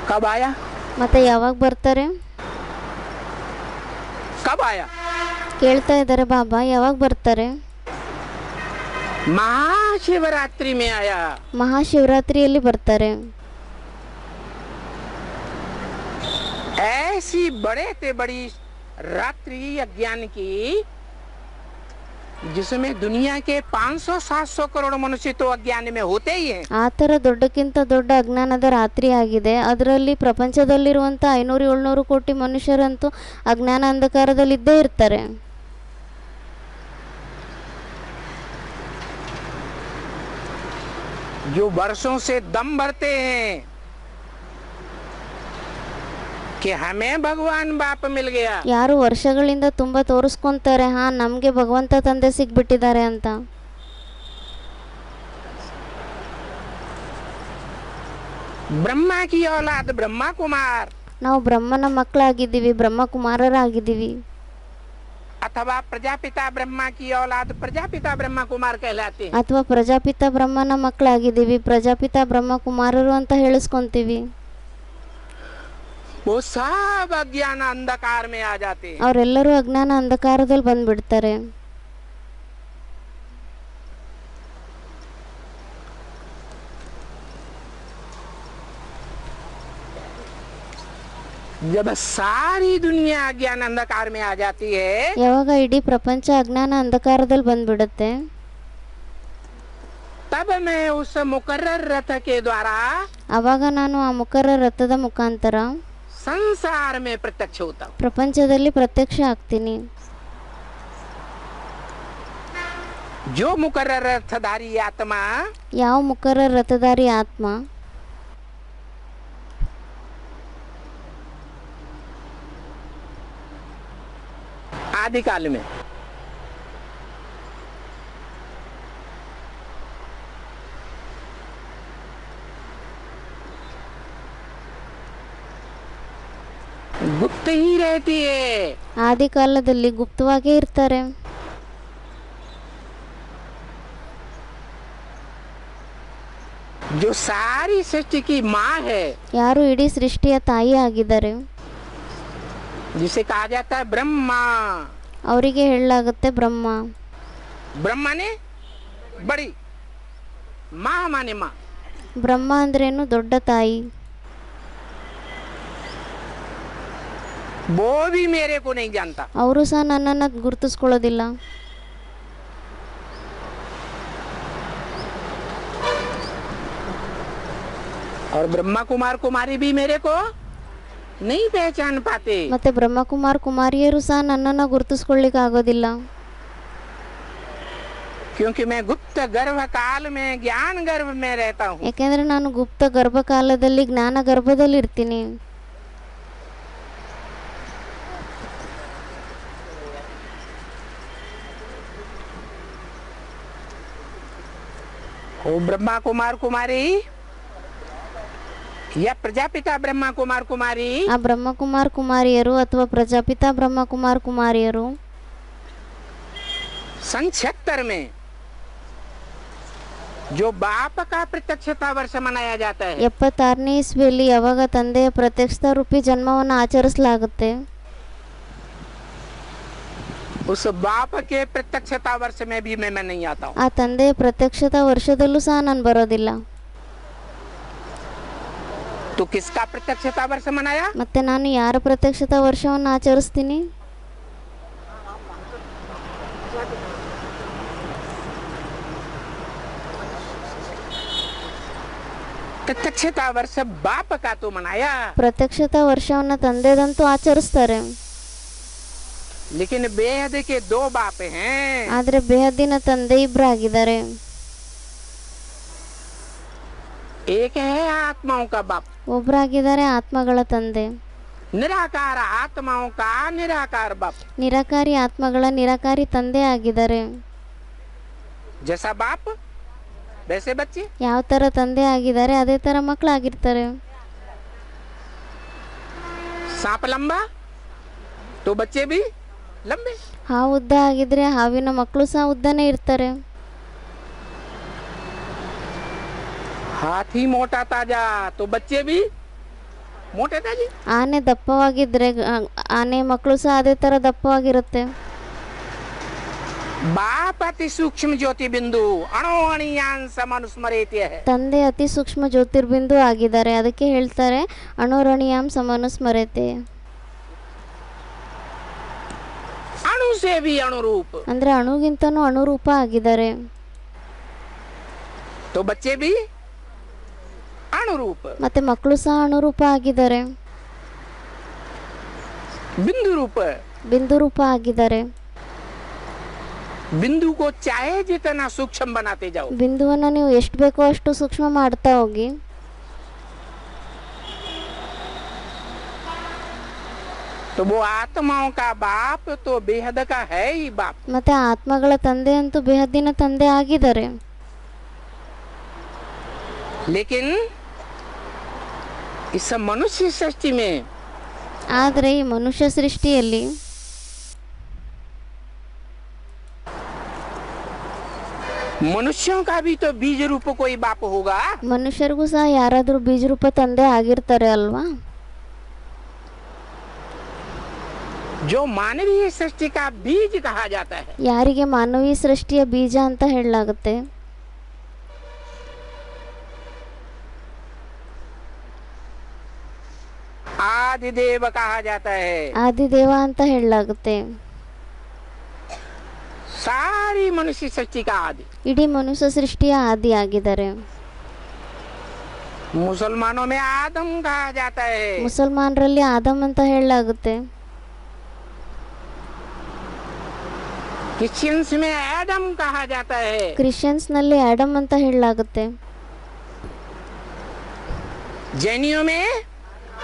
कब आया? ಮತ್ತೆ ಯಾವಾಗ ಬರ್ತಾರೆ? आया? ಕೇಳ್ತಾ ಇದ್ದಾರೆ ಬಾಬಾ ಯಾವಾಗ ಬರ್ತಾರೆ? महाशिवरात्रि में आया। ಮಹಾಶಿವರಾತ್ರಿಯಲ್ಲಿ ಬರ್ತಾರೆ. ऐसी बड़े से बड़ी रात्रि अज्ञान की जिसमें दुनिया के 500-700 करोड़ मनुष्य तो अज्ञान में होते ही हैं। ಆ ಥರ ದೊಡ್ಡಕ್ಕಿಂತ ದೊಡ್ಡ ಅಜ್ಞಾನದ ರಾತ್ರಿ ಆಗಿದೆ. ಅದರಲ್ಲಿ ಪ್ರಪಂಚದಲ್ಲಿರುವಂಥ 500-700 ಕೋಟಿ ಮನುಷ್ಯರಂತೂ ಅಜ್ಞಾನ ಅಂಧಕಾರದಲ್ಲಿದ್ದೇ ಇರ್ತಾರೆ. जो वर्षों से दम भरते हैं कि हमें भगवान बाप मिल गया, ಯಾರು ವರ್ಷಗಳಿಂದ ತುಂಬ ತೋರಿಸ್ಕೊಂತಾರೆ ನಮಗೆ ಭಗವಂತ ತಂದೆ ಸಿಗ್ಬಿಟ್ಟಿದ್ದಾರೆ ಅಂತ. ब्रह्मा की औलाद ब्रह्मा कुमार ನಾವು ಬ್ರಹ್ಮನ ಮಕ್ಕಳಾಗಿದ್ದೀವಿ, ಬ್ರಹ್ಮಕುಮಾರರಾಗಿದ್ದೀವಿ. अथवा प्रजापिता ब्रह्मा की औलाद प्रजापिता ब्रह्मा कुमार कहलाते हैं। ಅಥವಾ ಪ್ರಜಾಪಿತ ಬ್ರಹ್ಮನ ಮಕ್ಕಳಾಗಿದ್ದೀವಿ, ಪ್ರಜಾಪಿತ ಬ್ರಹ್ಮಕುಮಾರರು ಅಂತ ಹೇಳಿಸ್ಕೊಂತೀವಿ. वो सब अज्ञान अंधकार में आ जाते हैं। ಅವರೆಲ್ಲರೂ ಅಜ್ಞಾನ ಅಂಧಕಾರದಲ್ಲಿ ಬಂದ್ಬಿಡ್ತಾರೆ. जब सारी दुनिया अज्ञान अंधकार में आ जाती है, ಯಾವಾಗ ಇಡೀ ಪ್ರಪಂಚ ಅಜ್ಞಾನ ಅಂಧಕಾರದಲ್ಲಿ ಬಂದ್ಬಿಡುತ್ತೆ, तब मैं उस मुकर्रर रथ के द्वारा ಆವಾಗ ನಾನು ಆ ಮುಖರ ರಥದ ಮುಖಾಂತರ संसार में प्रत्यक्ष होता हूँ। ಪ್ರಪಂಚದಲ್ಲಿ ಪ್ರತ್ಯಕ್ಷ ಆಗ್ತೀನಿ. जो मुकर्रर रथधारी आत्मा ಯಾವ ಮುಖರ ರಥಧಾರಿ ಆತ್ಮ आदि काल में गुप्त ही रहती है। ಆದಿ ಕಾಲದಲ್ಲಿ ಗುಪ್ತವಾಗೇ ಇರ್ತಾರೆ. जो सारी सृष्टि की माँ है, ಯಾರು ಇಡೀ ಸೃಷ್ಟಿಯ ತಾಯಿ ಆಗಿದ್ದಾರೆ, जिसे कहा जाता है ब्रह्मा। ಅವರಿಗೆ ಹೇಳಲಾಗುತ್ತೆ ಬ್ರಹ್ಮ. ब्रह्मा ने बड़ी, माँ माने माँ। ಬ್ರಹ್ಮ ಅಂದ್ರೇನು? ದೊಡ್ಡ ತಾಯಿ. वो भी मेरे को नहीं जानता। ಅವರು ಸಹ ನನ್ನನ್ನು ಗುರುತಿಸ್ಕೊಳ್ಳೋದಿಲ್ಲ. और ब्रह्मा कुमार कुमारी भी मेरे को नहीं पहचान पाते। ಮತ್ತೆ ಬ್ರಹ್ಮಕುಮಾರ್ ಕುಮಾರಿಯರು ಸಹ ನನ್ನನ್ನು ಗುರುತಿಸ್ಕೊಳ್ಳಿಕ್ಕೆ ಆಗೋದಿಲ್ಲ. क्योंकि मैं गुप्त गर्भ काल में ज्ञान गर्भ में रहता हूँ। ಯಾಕೆಂದ್ರೆ ನಾನು ಗುಪ್ತ ಗರ್ಭಕಾಲದಲ್ಲಿ ಜ್ಞಾನ ಗರ್ಭದಲ್ಲಿ ಇರ್ತೀನಿ. वो ब्रह्मा कुमार कुमारी या प्रजापिता ब्रह्मा कुमार कुमारी ಆ ಬ್ರಹ್ಮಕುಮಾರ್ ಕುಮಾರಿಯರು ಅಥವಾ ಪ್ರಜಾಪಿತ ಬ್ರಹ್ಮಕುಮಾರ್ ಕುಮಾರಿಯರು सन 76 में जो बाप का प्रत्यक्षता वर्ष मनाया जाता है, 76ನೇ ಇಸ್ವಿಯಲ್ಲಿ ಯಾವಾಗ ತಂದೆಯ ಪ್ರತ್ಯಕ್ಷ ರೂಪಿ ಜನ್ಮವನ್ನು ಆಚರಿಸಲಾಗುತ್ತೆ, उस बाप के प्रत्यक्षता वर्ष में भी मैं नहीं आता हूँ। ಆ ತಂದೆಯ ಪ್ರತ್ಯಕ್ಷತಾ ವರ್ಷದಲ್ಲೂ ಸಹ ನಾನು ಬರೋದಿಲ್ಲ. तो किसका प्रत्यक्षता वर्ष मनाया? ಮತ್ತೆ ನಾನು ಯಾರ ಪ್ರತ್ಯಕ್ಷತಾ ವರ್ಷವನ್ನು ಆಚರಿಸ್ತೀನಿ? प्रत्यक्षता वर्ष बाप का तो मनाया, ಪ್ರತ್ಯಕ್ಷತಾ ವರ್ಷವನ್ನು ತಂದೆದಂತೂ ಆಚರಿಸ್ತಾರೆ. लेकिन बेहद के दो बाप हैं। ಆದರೆ ಬೇಹದ್ದಿನ ತಂದೆ ಇಬ್ಬರಾಗಿದ್ದಾರೆ. एक है आत्माओं का बाप, ಒಬ್ಬರಾಗಿದ್ದಾರೆ ಆತ್ಮಗಳ ತಂದೆ, निराकार आत्माओं का निराकार बाप। ನಿರಾಕಾರಿ ಆತ್ಮಗಳ ನಿರಾಕಾರಿ ತಂದೆ ಆಗಿದ್ದಾರೆ. जैसा बाप वैसे बच्चे। ಯಾವ ಥರ ತಂದೆ ಆಗಿದ್ದಾರೆ ಅದೇ ಥರ ಮಕ್ಕಳಾಗಿರ್ತಾರೆ. सांप लंबा तो बच्चे भी लंबे। ಹಾವು ಉದ್ದ ಆಗಿದ್ರೆ ಹಾವಿನ ಮಕ್ಕಳು ಸಹ ಉದ್ದನೇ ಇರ್ತಾರೆ. हाथी मोटा ताजा तो बच्चे भी मोटे ताजी ಆನೆ ದಪ್ಪವಾಗಿದ್ರೆ ಆನೆ ಮಕ್ಕಳು ಸಹ ಅದೇ ಥರ ದಪ್ಪವಾಗಿರುತ್ತೆ. बाप अति सूक्ष्म ज्योति बिंदु अणोअणीयान समनुस्मरेति है. ತಂದೆ ಅತಿ ಸೂಕ್ಷ್ಮ ಜ್ಯೋತಿರ್ಬಿಂದು ಆಗಿದ್ದಾರೆ, ಅದಕ್ಕೆ ಹೇಳ್ತಾರೆ ಅಣುರಣೀಯಾಂ ಸಮನುಸ್ಮರತೆ. अणु से भी अणुरूप. ಅಂದ್ರೆ ಅಣುಗಿಂತನೂ ಅಣುರೂಪ ಆಗಿದ್ದಾರೆ. तो बच्चे भी अणुरूप. ಮತ್ತೆ ಮಕ್ಕಳು ಸಹ ಅಣುರೂಪ ಆಗಿದ್ದಾರೆ, बिंदु रूप. ಬಿಂದು ರೂಪ ಆಗಿದ್ದಾರೆ. बिंदु को चाहे जितना सूक्ष्म बनाते जाओ, ಬಿಂದುವನ್ನು ನೀವು ಎಷ್ಟು ಬೇಕೋ ಅಷ್ಟು ಸೂಕ್ಷ್ಮ ಮಾಡ್ತಾ ಹೋಗಿ, तो वो आत्माओं का बाप तो बेहद का है ही बाप. ಮತ್ತೆ ಆತ್ಮಗಳ ತಂದೆ ಅಂತೂ ಬೇಹದ್ದಿನ ತಂದೆ ಆಗಿದ್ದಾರೆ. लेकिन इस मनुष्य सृष्टि में ಆದರೆ ಈ ಮನುಷ್ಯ ಸೃಷ್ಟಿಯಲ್ಲಿ मनुष्यों का भी तो बीज रूप कोई बाप होगा. ಮನುಷ್ಯರಿಗೂ ಸಹ ಯಾರಾದರೂ ಬೀಜರೂಪ ತಂದೆ ಆಗಿರ್ತಾರೆ ಅಲ್ವಾ? जो मानवीय सृष्टि का बीज कहा जाता है. ಯಾರಿಗೆ ಮಾನವೀಯ ಸೃಷ್ಟಿಯ ಬೀಜ ಅಂತ ಹೇಳಲಾಗುತ್ತೆ. आदिदेव कहा जाता है. ಆದಿದೇವ ಅಂತ ಹೇಳಲಾಗುತ್ತೆ. सारी मनुष्य सृष्टि का आदि. ಇಡೀ ಮನುಷ್ಯ ಸೃಷ್ಟಿಯ ಆದಿ ಆಗಿದ್ದಾರೆ. मुसलमानों में आदम कहा जाता है. ಮುಸಲ್ಮಾನರಲ್ಲಿ ಆದಮ್ ಅಂತ ಹೇಳಲಾಗುತ್ತೆ. क्रिश्चियंस में एडम कहा जाता है. ಕ್ರಿಶ್ಚಿಯನ್ಸ್ ನಲ್ಲಿ ಆಡಮ್ ಅಂತ ಹೇಳಲಾಗುತ್ತೆ. जैनियों में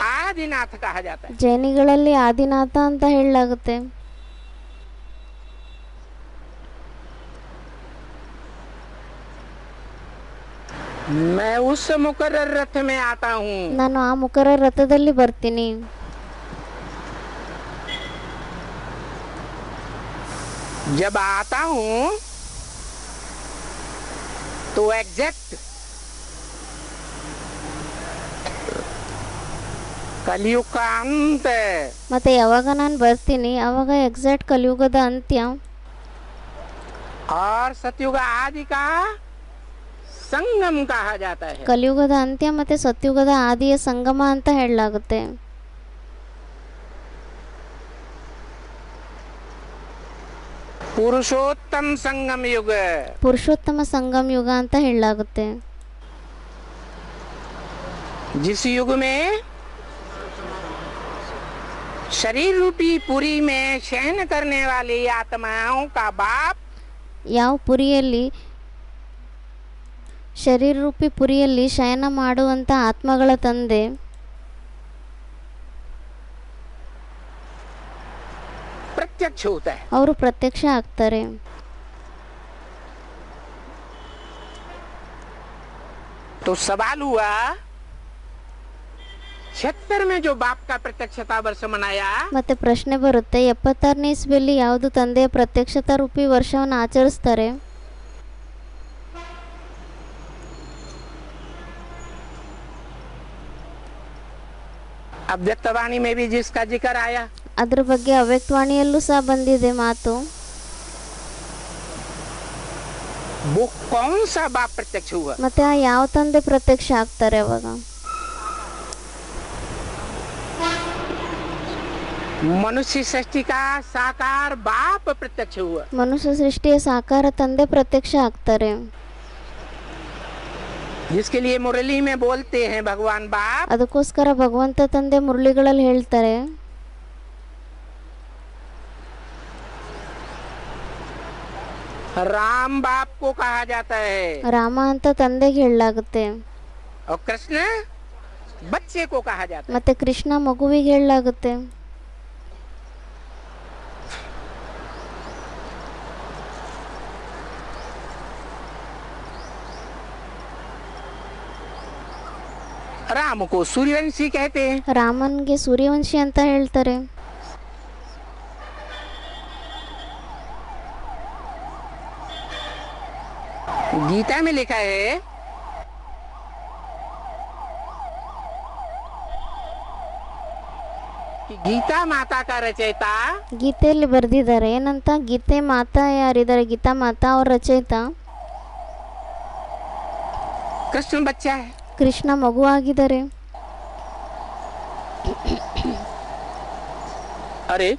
आदिनाथ कहा जाता है. ಜೈನಿಗಳಲ್ಲಿ ಆದಿನಾಥ ಅಂತ ಹೇಳಲಾಗುತ್ತೆ. मैं उस मुकर्रर रथ में आता हूँ. ನಾನು ಆ ಮುಖರ ರಥದಲ್ಲಿ ಬರ್ತೀನಿ. जब आता हूँ तो एग्जैक्ट कलयुग का अंत है. ಮತ್ತೆ ಯಾವಾಗ ನಾನು ಬರ್ತೀನಿ ಆವಾಗ ಎಕ್ಸಾಕ್ಟ್ ಕಲಿಯುಗದ ಅಂತ್ಯ और सतयुग आदि का संगम कहा जाता है. ಕಲಿಯುಗದ ಅಂತ್ಯ ಮತ್ತೆ ಸತ್ಯುಗದ ಆದಿಯ ಸಂಗಮ ಅಂತ ಹೇಳಲಾಗುತ್ತೆ. पुरुषोत्तम संगम युग. ಪುರುಷೋತ್ತಮ ಸಂಗಮ ಯುಗ ಅಂತ ಹೇಳಲಾಗುತ್ತೆ. जिस युग में शरीर रूपी पुरी में शयन करने वाली आत्माओं का बाप ಯಾವ ಪುರಿಯಲ್ಲಿ ಶರೀರ ರೂಪಿ ಪುರಿಯಲ್ಲಿ ಶಯನ ಮಾಡುವಂಥ ಆತ್ಮಗಳ ತಂದೆ प्रत्यक्ष होता है. ಅವರು ಪ್ರತ್ಯಕ್ಷ ಆಗ್ತಾರೆ. तो सवाल हुआ 76 में जो बाप का प्रत्यक्षता वर्ष मनाया, ಮತ್ತೆ ಪ್ರಶ್ನೆ ಬರುತ್ತೆ 76ನೇ ಇಸ್ವಿಯಲ್ಲಿ ಯಾವುದು ತಂದೆಯ ಪ್ರತ್ಯಕ್ಷತಾ ರೂಪಿ ವರ್ಷವನ್ನು ಆಚರಿಸ್ತಾರೆ? अव्यक्तवाणी में भी जिसका जिक्र आया, ಅದ್ರ ಬಗ್ಗೆ ಅವ್ಯಕ್ತವಾಣಿಯಲ್ಲೂ ಸಹ ಬಂದಿದೆ ಮಾತು. वो कौन सा बाप प्रत्यक्ष हुआ? ಮತ್ತೆ ಆ ಯಾವ ತಂದೆ ಪ್ರತ್ಯಕ್ಷ ಆಗ್ತಾರೆ ಅವಾಗ? मनुष्य सृष्टि का साकार बाप प्रत्यक्ष हुआ. ಮನುಷ್ಯ ಸೃಷ್ಟಿಯ ಸಾಕಾರ ತಂದೆ ಪ್ರತ್ಯಕ್ಷ ಆಗ್ತಾರೆ. जिसके लिए मुरली में बोलते हैं भगवान बाप, ಅದಕ್ಕೋಸ್ಕರ ಭಗವಂತ ತಂದೆ ಮುರಳಿಗಳಲ್ಲಿ ಹೇಳ್ತಾರೆ राम बाप को कहा जाता है ರಾಮ ಅಂತ ತಂದೆಗೆ ಹೇಳಲಾಗುತ್ತೆ, और कृष्ण बच्चे को कहा जाता है. ಮತ್ತೆ ಕೃಷ್ಣ ಮಗುವಿಗೆ ಹೇಳಲಾಗುತ್ತೆ. राम को सूर्यवंशी कहते हैं. ರಾಮನ್ಗೆ ಸೂರ್ಯವಂಶಿ ಅಂತ ಹೇಳ್ತಾರೆ. गीता में लिखा है कि गीता माता का रचयिता ಗೀತೆಯಲ್ಲಿ ಬರೆದಿದ್ದಾರೆ ಏನಂತ, ಗೀತೆ ಮಾತಾ ಯಾರಿದ್ದಾರೆ, ಗೀತಾ ಮಾತಾ ಅವ್ರ ರಚಯಿತ कृष्ण बच्चा है। ಕೃಷ್ಣ ಮಗು ಆಗಿದ್ದಾರೆ. अरे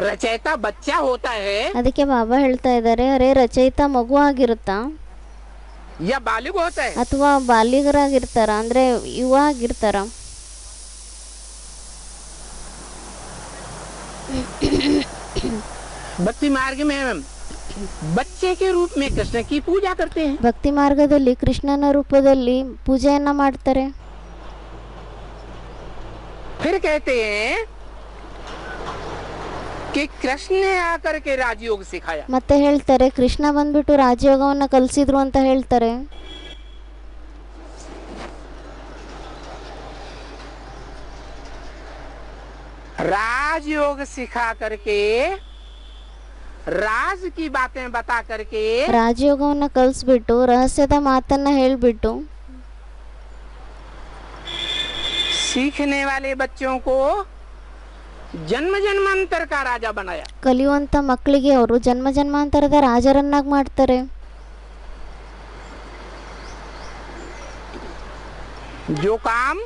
रचयिता बच्चा होता है ಅದಕ್ಕೆ ಬಾಬಾ ಹೇಳ್ತಾ ಇದ್ದಾರೆ, ಅರೆ ರಚಯಿತ ಮಗು ಆಗಿರುತ್ತಾ या बालिग होता है? ಅಥವಾ ಬಾಲಿಗರಾಗಿರ್ತಾರ ಅಂದ್ರೆ ಯುವ ಆಗಿರ್ತಾರ? भक्ति मार्ग में हम बच्चे के रूप में कृष्ण की पूजा करते हैं। ಭಕ್ತಿ ಮಾರ್ಗದಲ್ಲಿ ಕೃಷ್ಣನ ರೂಪದಲ್ಲಿ ಪೂಜೆಯನ್ನ ಮಾಡ್ತಾರೆ. फिर कहते हैं कि कृष्ण ने आकर के राजयोग सिखाया। ಮತ್ತೆ ಹೇಳ್ತಾರೆ ಕೃಷ್ಣ ಬಂದ್ಬಿಟ್ಟು ರಾಜಯೋಗವನ್ನ ಕಲಿಸಿದ್ರು ಅಂತ ಹೇಳ್ತಾರೆ. राजयोग सिखा करके राज की बातें बता करके ರಾಜಯೋಗವನ್ನ ಕಲಿಸ್ಬಿಟ್ಟು ರಹಸ್ಯದ ಮಾತನ್ನ ಹೇಳ್ಬಿಟ್ಟು सीखने वाले बच्चों को जन्म जन्मांतर का राजा बनाया। ಕಲಿಯುವಂತ ಮಕ್ಕಳಿಗೆ ಅವರು ಜನ್ಮ ಜನ್ಮಾಂತರದ ರಾಜರನ್ನಾಗಿ ಮಾಡ್ತಾರೆ. जो काम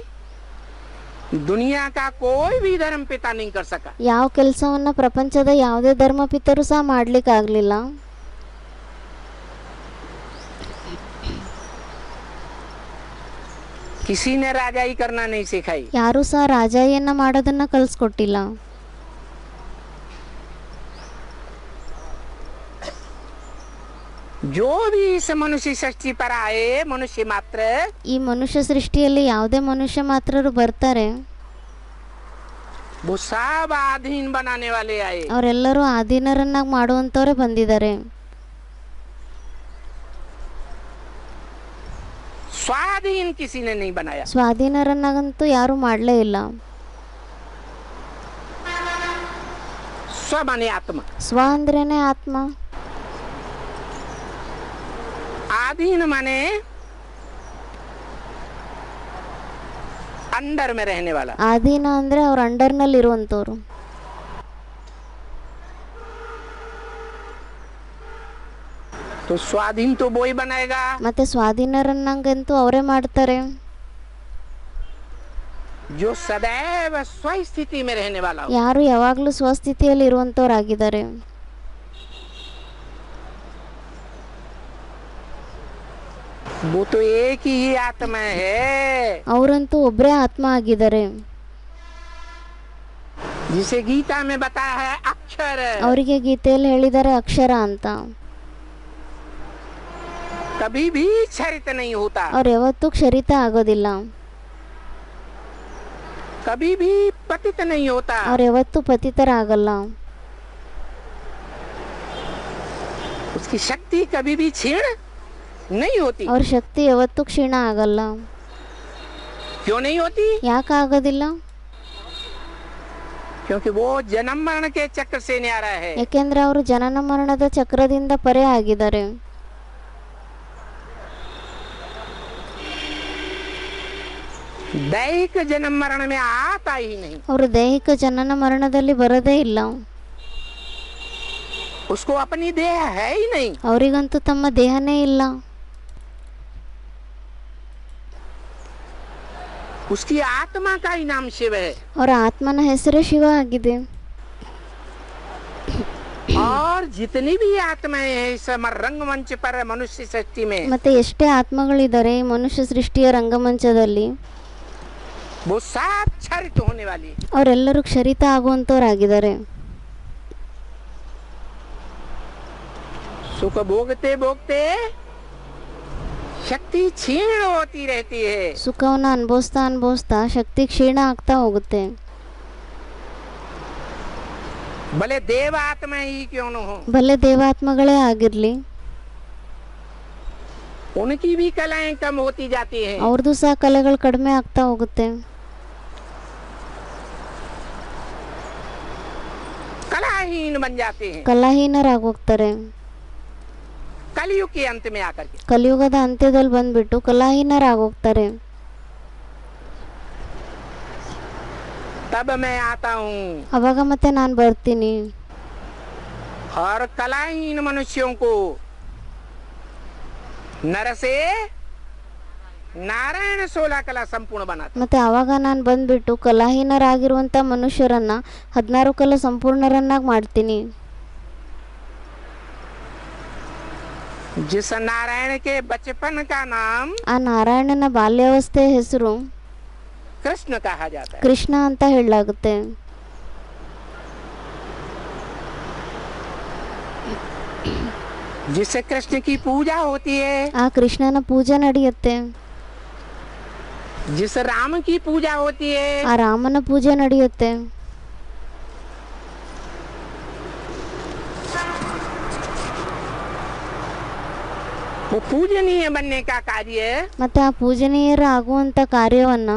दुनिया का कोई भी धर्म पिता नहीं कर सका। ಯಾವ ಕೆಲಸವನ್ನ ಪ್ರಪಂಚದ ಯಾವುದೇ ಧರ್ಮಪಿತರು ಸಹ ಮಾಡ್ಲಿಕ್ಕೆ ಆಗ್ಲಿಲ್ಲ. किसी ने राजाई करना नहीं सिखाई। ಯಾರು ಸಹ ರಾಜಾಯಿಯನ್ನ ಮಾಡೋದನ್ನ ಕಲಿಸ್ಕೊಟ್ಟಿಲ್ಲ. जो भी इस मनुष्य सृष्टि पर आए मनुष्य मात्र ಈ ಮನುಷ್ಯ ಸೃಷ್ಟಿಯಲ್ಲಿ ಯಾವುದೇ ಮನುಷ್ಯ ಮಾತ್ರರು ಬರ್ತಾರೆ, वो सब अधीन बनाने वाले आए। ಅವರೆಲ್ಲರೂ ಅಧೀನರನ್ನಾಗಿ ಮಾಡುವಂತವರೇ ಬಂದಿದ್ದಾರೆ. स्वाधीन किसी ने नहीं बनाया। ಸ್ವಾಧೀನರನ್ನಾಗಂತೂ ಯಾರು ಮಾಡಲೇ ಇಲ್ಲ. स्व माने आत्मा, ಸ್ವ ಅಂದ್ರೇನೆ ಆತ್ಮ, आधीन माने अंडर में रहने वाला। ಅಧೀನ ಅಂದ್ರೆ ಅವ್ರ ಅಂಡರ್ನಲ್ಲಿ ಇರುವಂತವ್ರು. तो स्वाधीन तो वो ही बनाएगा ಮತ್ತೆ ಸ್ವಾಧೀನರನ್ನಂಗಂತೂ ಅವರೇ ಮಾಡ್ತಾರೆ जो सदैव स्व स्थिति में रहने वाला हो। ಯಾರು ಯಾವಾಗಲೂ ಸ್ವಸ್ಥಿತಿಯಲ್ಲಿ ಇರುವಂತವರಾಗಿದ್ದಾರೆ. वो तो एक ही आत्मा है ಅವರಂತೂ ಒಬ್ಬರೇ ಆತ್ಮ ಆಗಿದ್ದಾರೆ. जिसे गीता में बताया है अक्षर। ಅವರಿಗೆ ಗೀತೆಯಲ್ಲಿ ಹೇಳಿದ್ದಾರೆ ಅಕ್ಷರ ಅಂತ. कभी भी क्षरित नहीं होता, ಅವ್ರು ಯಾವತ್ತೂ ಕ್ಷರಿತ ಆಗೋದಿಲ್ಲ, कभी भी पतित नहीं होता। ಅವ್ರು ಯಾವತ್ತೂ ಪತಿತರಾಗಲ್ಲ. उसकी शक्ति कभी भी क्षीण नहीं होती। ಅವ್ರ ಶಕ್ತಿ ಯಾವತ್ತೂ ಕ್ಷೀಣ ಆಗಲ್ಲ. क्यों नहीं होती? ಯಾಕೆ ಆಗೋದಿಲ್ಲ? क्योंकि वो जन्म मरण के चक्र से न्यारा है। ಯಾಕೆಂದ್ರೆ ಅವರು ಜನನ ಮರಣದ ಚಕ್ರದಿಂದ ಪರೆ ಆಗಿದ್ದಾರೆ. दैहिक जन्म मरण में आता ही नहीं। ಅವರು ದೈಹಿಕ ಜನನ ಮರಣದಲ್ಲಿ ಬರೋದೇ ಇಲ್ಲ. उसको अपनी देह है ही नहीं। ಅವರಿಗಂತೂ ತಮ್ಮ ದೇಹನೇ ಇಲ್ಲ. उसकी आत्मा का ही नाम शिव है। ಅವರ ಆತ್ಮನ ಹೆಸರೇ ಶಿವ ಆಗಿದೆ. और जितनी भी आत्माएं हैं इस रंगमंच पर मनुष्य सृष्टि में, ಮತ್ತೆ ಎಷ್ಟೇ ಆತ್ಮಗಳಿದ್ದಾರೆ ಈ ಮನುಷ್ಯ ಸೃಷ್ಟಿಯ ರಂಗಮಂಚದಲ್ಲಿ, वो सब क्षरित होने वाली है। ಅವರೆಲ್ಲರೂ ಕ್ಷರಿತ ಆಗುವಂತವರಾಗಿದ್ದಾರೆ. सुख भोगते भोगते शक्ति क्षीण होती रहती है। ಸುಖವನ್ನ ಅನುಭವಿಸ್ತಾ ಅನುಭವಿಸ್ತಾ ಶಕ್ತಿ ಕ್ಷೀಣ ಆಗ್ತಾ ಹೋಗುತ್ತೆ. भले देव आत्मा ही क्यों न हो, ಭಲೆ ದೇವಾತ್ಮಗಳೇ ಆಗಿರ್ಲಿ, उनकी भी कलाएं कम होती जाती हैं। ಅವ್ರದ್ದು ಸಹ ಕಲೆಗಳು ಕಡಿಮೆ ಆಗ್ತಾ ಹೋಗುತ್ತೆ. कलाहीन बन जाते हैं ಕಲಾಹೀನರಾಗೋಗ್ತಾರೆ. कलयुग के अंत में आकर के। ಕಲಿಯುಗದ ಅಂತ್ಯದಲ್ಲಿ ಬಂದ್ಬಿಟ್ಟು ಕಲಾಹೀನರಾಗೋಗ್ತಾರೆ. तब मैं आता हूँ ಅವಾಗ ಮತ್ತೆ ನಾನು ಬರ್ತೀನಿ. और कलाहीन मनुष्यों को नर से नारायण 16 कला संपूर्ण बनाता. ಮತ್ತೆ ಅವಾಗ ನಾನು ಬಂದ್ಬಿಟ್ಟು ಕಲಾಹೀನರಾಗಿರುವಂಥ ಮನುಷ್ಯರನ್ನ 16 ಕಲಾ ಸಂಪೂರ್ಣರನ್ನಾಗಿ ಮಾಡ್ತೀನಿ. जिस नारायण के बचपन का नाम ಆ ನಾರಾಯಣನ ಬಾಲ್ಯಾವಸ್ಥೆಯ ಹೆಸರು कृष्ण कहा जाता है. ಕೃಷ್ಣ ಅಂತ ಹೇಳಲಾಗುತ್ತೆ. जिससे कृष्ण की पूजा होती है, ಆ ಕೃಷ್ಣನ ಪೂಜೆ ನಡೆಯುತ್ತೆ. जिस राम की पूजा होती है, ಆ ರಾಮನ ಪೂಜೆ ನಡೆಯುತ್ತೆ. वो पूजनीय बनने का कार्य ಮತ್ತೆ ಆ ಪೂಜನೀಯರ ಆಗುವಂಥ ಕಾರ್ಯವನ್ನ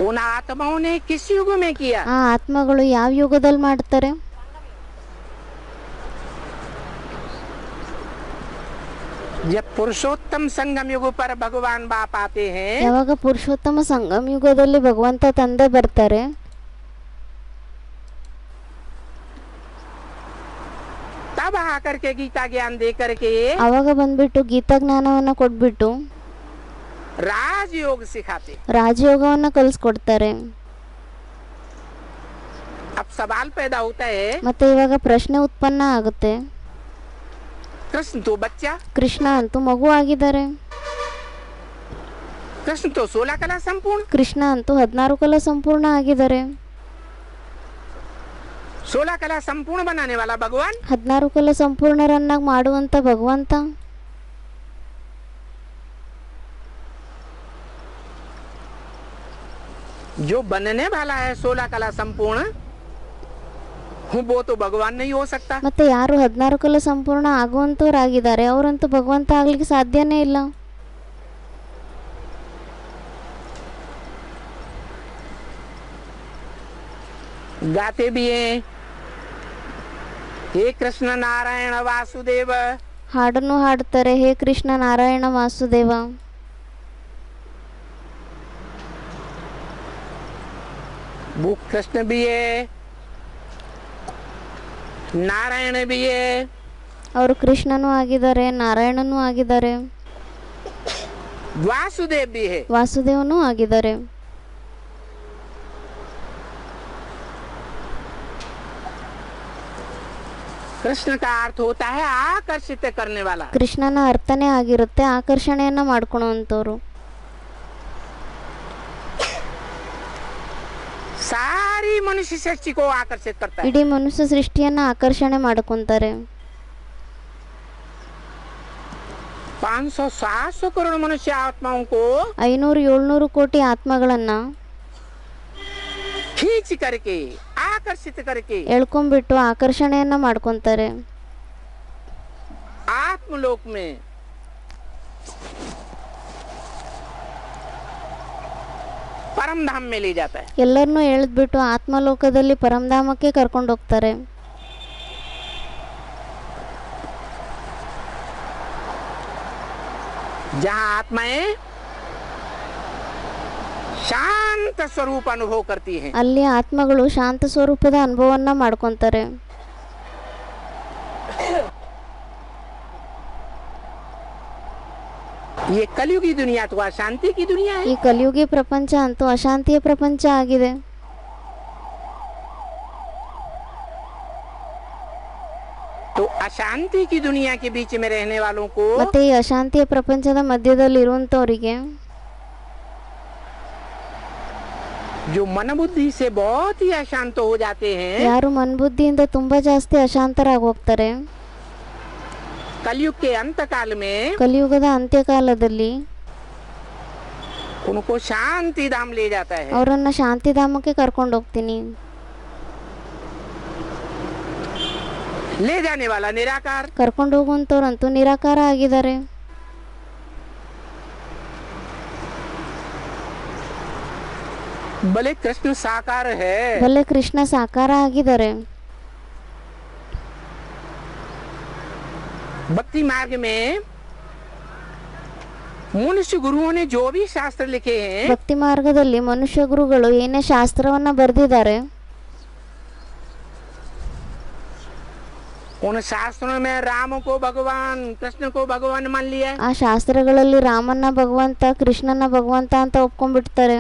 उन आत्माओं ने किस युग में किया? ಆ ಆತ್ಮಗಳು ಯಾವ ಯುಗದಲ್ಲಿ ಮಾಡ್ತಾರೆ? जब पुरुषोत्तम संगम युग पर भगवान बाप आते हैं, ಯಾವಾಗ ಪುರುಷೋತ್ತಮ ಸಂಗಮ ಯುಗದಲ್ಲಿ ಭಗವಂತ ತಂದೆ ಬರ್ತಾರೆ, तब आकर के गीता ज्ञान दे करके ಅವಾಗ ಬಂದ್ಬಿಟ್ಟು ಗೀತಾ ಜ್ಞಾನವನ್ನ ಕೊಟ್ಬಿಟ್ಟು राजयोग सिखाते. ರಾಜಯೋಗವನ್ನ ಕಲಿಸ್ಕೊಡ್ತಾರೆ. अब सवाल पैदा होता है, ಮತ್ತೆ ಇವಾಗ ಪ್ರಶ್ನೆ ಉತ್ಪನ್ನ ಆಗುತ್ತೆ, कृष्ण तो बच्चा, ಕೃಷ್ಣ ಅಂತೂ ಮಗು ಆಗಿದ್ದಾರೆ, कृष्ण तो 16 कला संपूर्ण, ಕೃಷ್ಣ ಅಂತೂ 16 ಕಲಾ ಸಂಪೂರ್ಣ ಆಗಿದ್ದಾರೆ. 16 कला संपूर्ण बनाने वाला भगवान 16 ಕಲಾ ಸಂಪೂರ್ಣರನ್ನಾಗಿ ಮಾಡುವಂತ ಭಗವಂತ जो बनने वाला है 16 कला संपूर्ण, वो तो भगवान नहीं हो सकता. ಮತ್ತೆ ಯಾರು 16 ಕಲಾ ಸಂಪೂರ್ಣ ಆಗುವಂತವರಾಗಿದ್ದಾರೆ ಅವರಂತೂ ಭಗವಂತ ಆಗ್ಲಿಕ್ಕೆ ಸಾಧ್ಯನೇ ಇಲ್ಲ. गाते भी हैं, हे कृष्ण नारायण वासुदेव, ಹಾಡನ್ನು ಹಾಡ್ತಾರೆ, ಹೇ ಕೃಷ್ಣ ನಾರಾಯಣ ವಾಸುದೇವ. वो कृष्ण भी है, नारायण भी है, ಅವರು ಕೃಷ್ಣನೂ ಆಗಿದ್ದಾರೆ, ನಾರಾಯಣನೂ ಆಗಿದ್ದಾರೆ, वासुदेव भी है. ವಾಸುದೇವನೂ ಆಗಿದ್ದಾರೆ. कृष्ण का अर्थ होता है आकर्षित करने वाला. ಕೃಷ್ಣನ ಅರ್ಥನೇ ಆಗಿರುತ್ತೆ ಆಕರ್ಷಣೆಯನ್ನ ಮಾಡ್ಕೊಳೋವಂಥವ್ರು. सारी मनुष्य सृष्टि को आकर्षित करता है. ಇಡೀ ಮನುಷ್ಯ ಸೃಷ್ಟಿಯನ್ನ ಆಕರ್ಷಣೆ ಮಾಡ್ಕೊಂತಾರೆ. 500-700 करोड़ मनुष्य आत्माओं को 500-700 ಕೋಟಿ ಆತ್ಮಗಳನ್ನ खींच करके आकर्षित करके ಎಳ್ಕೊಂಡ್ಬಿಟ್ಟು ಆಕರ್ಷಣೆಯನ್ನ ಮಾಡ್ಕೊಂತಾರೆ. आत्मलोक में परम धाम में ले जाता है. ಎಲ್ಲರನ್ನೂ ಎಳೆದ್ಬಿಟ್ಟು ಆತ್ಮಲೋಕದಲ್ಲಿ ಪರಮಧಾಮಕ್ಕೆ ಕರ್ಕೊಂಡು ಹೋಗ್ತಾರೆ. जहाँ आत्माएं शांत स्वरूप अनुभव करती हैं. ಅಲ್ಲಿ ಆತ್ಮಗಳು ಶಾಂತ ಸ್ವರೂಪದ ಅನುಭವವನ್ನ ಮಾಡ್ಕೊಂತಾರೆ. ये कलयुगी दुनिया तो अशांति की दुनिया है. ಈ ಕಲಿಯುಗಿ ಪ್ರಪಂಚ ಅಂತೂ ಅಶಾಂತಿಯ ಪ್ರಪಂಚ ಆಗಿದೆ. तो अशांति की दुनिया के बीच में रहने वालों को ಮತ್ತೆ ಈ ಅಶಾಂತಿಯ ಪ್ರಪಂಚದ ಮಧ್ಯದಲ್ಲಿ ಇರುವಂತವರಿಗೆ जो मन बुद्धि से बहुत ही अशांत हो जाते हैं, ಯಾರು ಮನ್ಬುದ್ಧಿಯಿಂದ ತುಂಬಾ ಜಾಸ್ತಿ ಅಶಾಂತರಾಗಿ ಹೋಗ್ತಾರೆ, कलयुग के अंत काल में ಕಲಿಯುಗದ ಅಂತ್ಯಕಾಲದಲ್ಲಿ उनको शांति धाम ले जाता है. ಅವರನ್ನ ಶಾಂತಿಧಾಮಕ್ಕೆ ಕರ್ಕೊಂಡು ಹೋಗ್ತೀನಿ. ले जाने वाला निराकार, ಕರ್ಕೊಂಡು ಹೋಗುವಂತವ್ರಂತೂ ನಿರಾಕಾರ ಆಗಿದ್ದಾರೆ. भले कृष्ण साकार है, ಭಲೆ ಕೃಷ್ಣ ಸಾಕಾರ ಆಗಿದ್ದಾರೆ. भक्ति मार्ग में मनुष्य गुरुओं ने जो भी शास्त्र लिखे हैं ಭಕ್ತಿ ಮಾರ್ಗದಲ್ಲಿ ಮನುಷ್ಯ ಗುರುಗಳು ಏನೇ ಶಾಸ್ತ್ರವನ್ನ ಬರೆದಿದ್ದಾರೆ उन शास्त्रों में राम को भगवान कृष्ण को भगवान मान लिया ಆ ಶಾಸ್ತ್ರಗಳಲ್ಲಿ ರಾಮನ್ನ ಭಗವಂತ ಕೃಷ್ಣನ ಭಗವಂತ ಅಂತ ಒಪ್ಕೊಂಡ್ಬಿಡ್ತಾರೆ.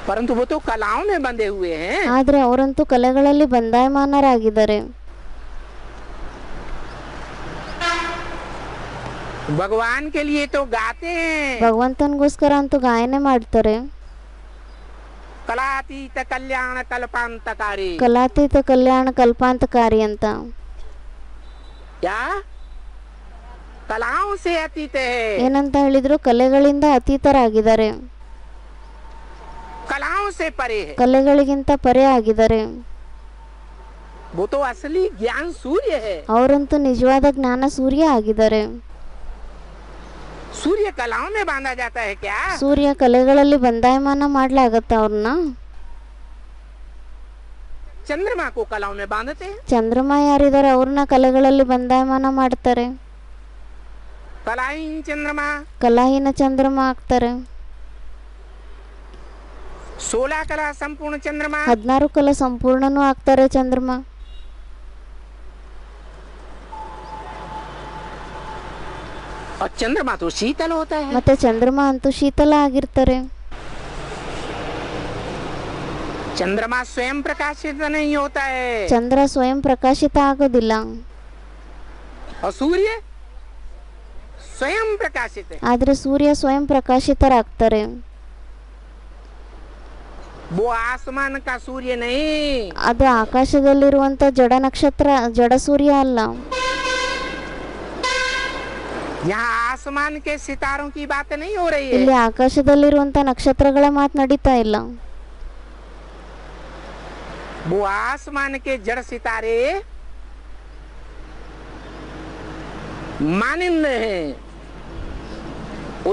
परंतु वो तो कलाओं में बंधे हुए हैं. ಆದ್ರೆ ಅವರಂತೂ ಕಲೆಗಳಲ್ಲಿ ಬಂಧಾಯಮಾನರಾಗಿದ್ದಾರೆ. भगवान के लिए तो गाते हैं. ಭಗವಂತನಿಗೋಸ್ಕರ ಅಂತೂ ಗಾಯನ ಮಾಡ್ತಾರೆ. कलातीत कल्याण कल्पांतकारी. ಕಲಾತೀತ ಕಲ್ಯಾಣ ಕಲ್ಪಾಂತಕಾರಿ ಅಂತ. क्या कलाओं से अतीत है. ಏನಂತ ಹೇಳಿದ್ರು ಕಲೆಗಳಿಂದ ಅತೀತರಾಗಿದ್ದಾರೆ. कलाओं से परे है. ಕಲೆಗಳಿಗಿಂತ ಪರೆ ಆಗಿದ್ದಾರೆ. वो तो असली ज्ञान सूर्य है. ಅವರಂತೂ ನಿಜವಾದ ಜ್ಞಾನ ಸೂರ್ಯ ಆಗಿದ್ದಾರೆ. सूर्य कलाओं में बांधा जाता है क्या. ಸೂರ್ಯ ಕಲೆಗಳಲ್ಲಿ ಬಂಧಾಯಮಾನ ಮಾಡ್ಲಾಗತ್ತ ಅವ್ರನ್ನ. चंद्रमा को कलाओं में बांधते हैं. ಚಂದ್ರಮ ಯಾರಿದ್ದಾರೆ ಅವ್ರನ್ನ ಕಲೆಗಳಲ್ಲಿ ಬಂಧಾಯಮಾನ ಮಾಡ್ತಾರೆ. कलाहीन चंद्रमा. ಕಲಾಹೀನ ಚಂದ್ರಮ ಆಗ್ತಾರೆ. 16 कला संपूर्ण चंद्रमा. 16 ಕಲಾ ಸಂಪೂರ್ಣನೂ ಆಗ್ತಾರೆ ಚಂದ್ರಮ. और चंद्रमा तो शीतल होता है. ಮತ್ತೆ ಚಂದ್ರಮ ಅಂತೂ ಶೀತಲ ಆಗಿರ್ತಾರೆ. चंद्रमा स्वयं प्रकाशित नहीं होता है. ಚಂದ್ರ ಸ್ವಯಂ ಪ್ರಕಾಶಿತ ಆಗೋದಿಲ್ಲ. और सूर्य स्वयं प्रकाशित है. ಆದ್ರೆ ಸೂರ್ಯ ಸ್ವಯಂ ಪ್ರಕಾಶಿತರಾಗ್ತಾರೆ. वो आसमान का सूर्य नहीं. ಅದು ಆಕಾಶದಲ್ಲಿರುವಂತ ಜಡ ನಕ್ಷತ್ರ ಜಡ ಸೂರ್ಯ ಅಲ್ಲ. यहाँ आसमान के सितारों की बात नहीं हो रही ಇಲ್ಲಿ है. ಆಕಾಶದಲ್ಲಿರುವಂತ ನಕ್ಷತ್ರಗಳ ಮಾತು ನಡೀತಾ ಇಲ್ಲ. वो आसमान के जड़ सितारे मानिंद हैं,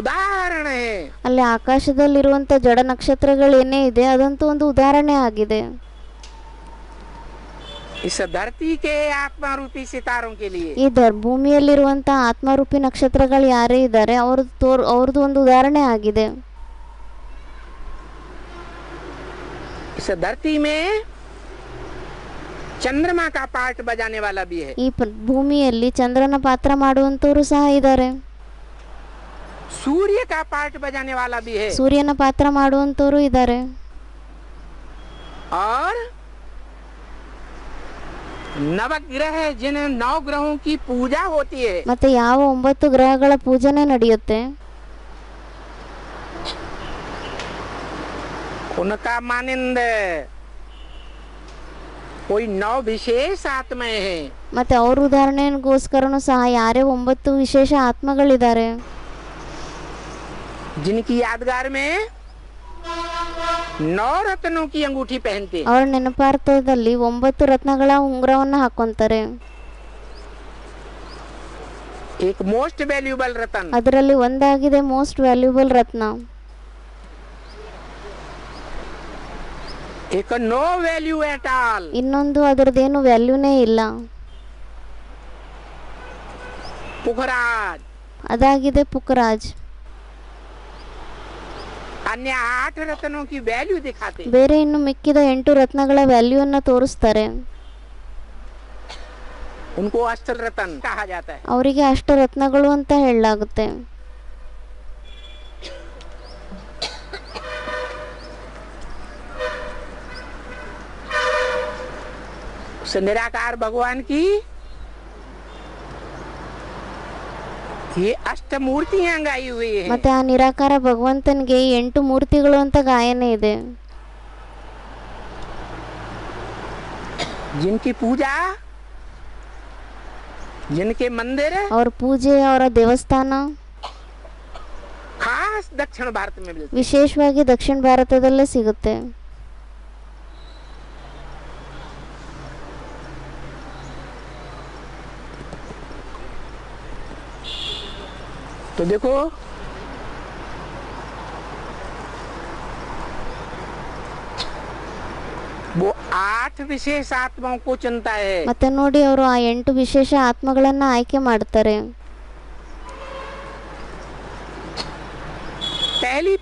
उदाहरण है. ಅಲ್ಲಿ ಆಕಾಶದಲ್ಲಿರುವಂತ ಜಡ ನಕ್ಷತ್ರಗಳು ಏನೇ ಇದೆ ಅದಂತೂ ಒಂದು ಉದಾಹರಣೆ ಆಗಿದೆ. इस धरती के आत्मा रूपी सितारों के लिए ಈ ಭೂಮಿಯಲ್ಲಿರುವಂತ ಆತ್ಮರೂಪಿ ನಕ್ಷತ್ರಗಳು ಯಾರೇ ಇದ್ದಾರೆ ಅವ್ರದ್ದು ಒಂದು ಉದಾಹರಣೆ ಆಗಿದೆ. इस धरती में चंद्रमा का पार्ट बजाने वाला भी है. ಈ ಭೂಮಿಯಲ್ಲಿ ಚಂದ್ರನ ಪಾತ್ರ ಮಾಡುವಂತವರು ಸಹ ಇದ್ದಾರೆ. सूर्य का पार्ट बजाने वाला भी है. ಸೂರ್ಯನ ಪಾತ್ರ ಮಾಡುವಂತವರು ಇದ್ದಾರೆ. और नवग्रह जिन 9 ग्रहों की पूजा होती है. ಮತ್ತೆ ಯಾವ 9 ಗ್ರಹಗಳ ಪೂಜನೆ ನಡೆಯುತ್ತೆ उनका मानिंद कोई 9 विशेष आत्माएं हैं. ಮತ್ತೆ ಅವ್ರ ಉದಾಹರಣೆಗೋಸ್ಕರನೂ ಸಹ ಯಾರೇ 9 ವಿಶೇಷ ಆತ್ಮಗಳಿದ್ದಾರೆ. जिनकी यादगार में 9 रत्नों की अंगूठी पहनते हैं. ಅವರ ನೆನಪಾರ್ಥದಲ್ಲಿ 9 ರತ್ನಗಳ ಉಂಗುರವನ್ನ ಹಾಕೊಂತಾರೆ. एक मोस्ट वैल्यूबल रत्न. ಅದರಲ್ಲಿ ಒಂದಾಗಿದೆ ಮೋಸ್ಟ್ ವ್ಯಾಲ್ಯೂಬಲ್ ರತ್ನ. एक नो वैल्यू एट ऑल. ಇನ್ನೊಂದು ಅದರದೇನು ವ್ಯಾಲ್ಯೂನೇ ಇಲ್ಲ. पुखराज. ಅದಾಗಿದೆ ಪುಖರಾಜ್. अन्य 8 रत्नों की वैल्यू दिखाते हैं. ಬೇರೆ ಇನ್ನು ಮಿಕ್ಕಿದ 8 ರತ್ನಗಳ ವ್ಯಾಲ್ಯೂವನ್ನ ತೋರಿಸ್ತಾರೆ. उनको अष्ट रत्न कहा जाता है. ಅವರಿಗೆ ಅಷ್ಟ ರತ್ನಗಳು ಅಂತ ಹೇಳಲಾಗುತ್ತೆ. उस निराकार भगवान की ये अष्ट मूर्तियां गाई हुई है. ಮತ್ತೆ ಆ ನಿರಾಕಾರ ಭಗವಂತನಿಗೆ 8 ಮೂರ್ತಿಗಳು ಅಂತ ಗಾಯನ ಇದೆ. जिनकी पूजा जिनके मंदिर ಅವ್ರ ಪೂಜೆ ಅವರ ದೇವಸ್ಥಾನ खास दक्षिण भारत में मिलते. ವಿಶೇಷವಾಗಿ ದಕ್ಷಿಣ ಭಾರತದಲ್ಲೇ ಸಿಗುತ್ತೆ. तो देखो वो 8 विशेष आत्माओं को चुनता है। ಮತ್ತೆ ನೋಡಿ ಅವರು ಆ 8 ವಿಶೇಷ ಆತ್ಮಗಳನ್ನ ಆಯ್ಕೆ ಮಾಡ್ತಾರೆ.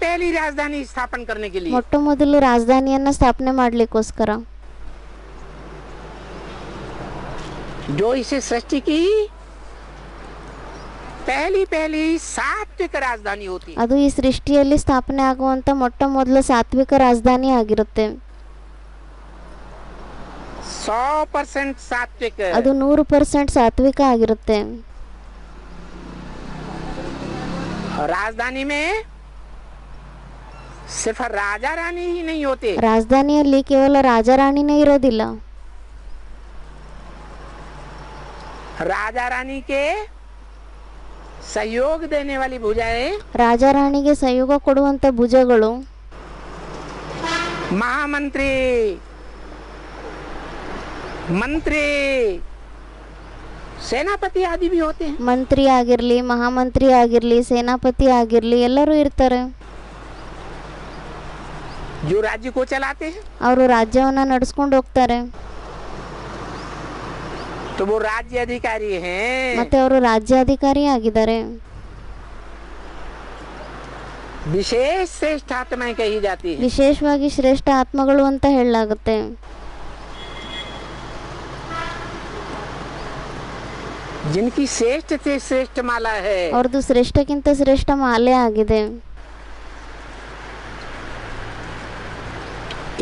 पहली राजधानी स्थापन करने के लिए ಮೊಟ್ಟ ಮೊದಲು ರಾಜಧಾನಿಯನ್ನ ಸ್ಥಾಪನೆ ಮಾಡ್ಲಿಕ್ಕೋಸ್ಕರ जो इसे सृष्टि की पहली सात्विक राजधानी होती। ಅದು ಈ ಸೃಷ್ಟಿಯಲ್ಲಿ ಸ್ಥಾಪನೆ ಆಗುವಂತ ಮೊಟ್ಟ ಮೊದಲ ಸಾತ್ವಿಕ ರಾಜಧಾನಿ ಆಗಿರುತ್ತೆ. 100% सात्विक, ಅದು 100% ಸಾತ್ವಿಕ ಆಗಿರುತ್ತೆ. राजधानी में सिर्फ राजा रानी ही नहीं होते, ರಾಜಧಾನಿಯಲ್ಲಿ ಕೇವಲ ರಾಜಾರಾಣಿನೇ ಇರೋದಿಲ್ಲ. राजा रानी के सहयोग देने वाली भुजाएं, ರಾಜಾರಾಣಿಗೆ ಸಹಯೋಗ ಕೊಡುವಂತ ಭುಜಗಳು, महामंत्री, मंत्री, सेनापति आदि भी होते हैं। ಮಂತ್ರಿ ಆಗಿರ್ಲಿ, ಮಹಾಮಂತ್ರಿ ಆಗಿರ್ಲಿ, ಸೇನಾಪತಿ ಆಗಿರ್ಲಿ, ಎಲ್ಲರೂ ಇರ್ತಾರೆ. जो राज्य को चलाते हैं ಅವರು ರಾಜ್ಯವನ್ನ ನಡೆಸ್ಕೊಂಡು ಹೋಗ್ತಾರೆ. तो वो राज्य अधिकारी हैं। ಮತ್ತೆ ಅವರು ರಾಜ್ಯಾಧಿಕಾರಿ ಆಗಿದ್ದಾರೆ. विशेष श्रेष्ठ आत्माएं कही जाती हैं। ವಿಶೇಷವಾಗಿ ಶ್ರೇಷ್ಠ ಆತ್ಮಗಳು ಅಂತ ಹೇಳಲಾಗುತ್ತೆ. जिनकी श्रेष्ठ से श्रेष्ठ माला है। ಅವ್ರದ್ದು ಶ್ರೇಷ್ಠಕ್ಕಿಂತ ಶ್ರೇಷ್ಠ ಮಾಲೆ ಆಗಿದೆ.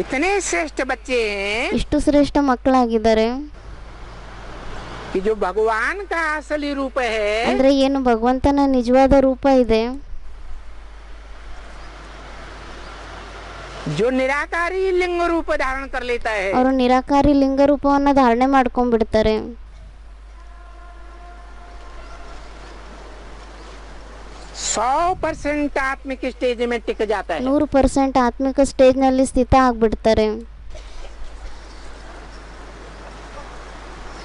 इतने श्रेष्ठ बच्चे हैं ಇಷ್ಟು ಶ್ರೇಷ್ಠ ಮಕ್ಕಳಾಗಿದ್ದಾರೆ कि जो भगवान का असली रूप है, ಅಂದ್ರೆ ಏನು ಭಗವಂತನ ನಿಜವಾದ ರೂಪ ಇದೆ, जो निराकारी लिंग रूप धारण कर लेता है, ಅವರು ನಿರಾಕಾರಿ ಲಿಂಗ ರೂಪವನ್ನ ಧಾರಣೆ ಮಾಡ್ಕೊಂಡ್ಬಿಡ್ತಾರೆ. 100% आत्मिक स्टेज में टिक जाता है। 100% ಆತ್ಮಿಕ ಸ್ಟೇಜ್ ನಲ್ಲಿ ಸ್ಥಿತ ಆಗ್ಬಿಡ್ತಾರೆ.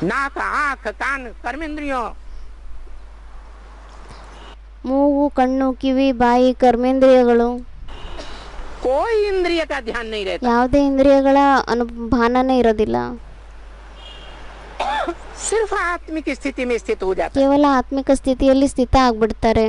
नाक, आंख, कान, कर्मेंद्रियों, ಮೂಗು, ಕಣ್ಣು, ಕಿವಿ, ಬಾಯಿ, ಕರ್ಮೇಂದ್ರಿಯಗಳು, कोई इंद्रिय का ध्यान नहीं रहता। ಯಾವುದೇ ಇಂದ್ರಿಯಗಳ ಭಾನನೇ ಇರೋದಿಲ್ಲ. सिर्फ आत्मिक स्थिति में स्थित हो जाता है। ಕೇವಲ ಆತ್ಮಿಕ ಸ್ಥಿತಿಯಲ್ಲಿ ಸ್ಥಿತ ಆಗ್ಬಿಡ್ತಾರೆ.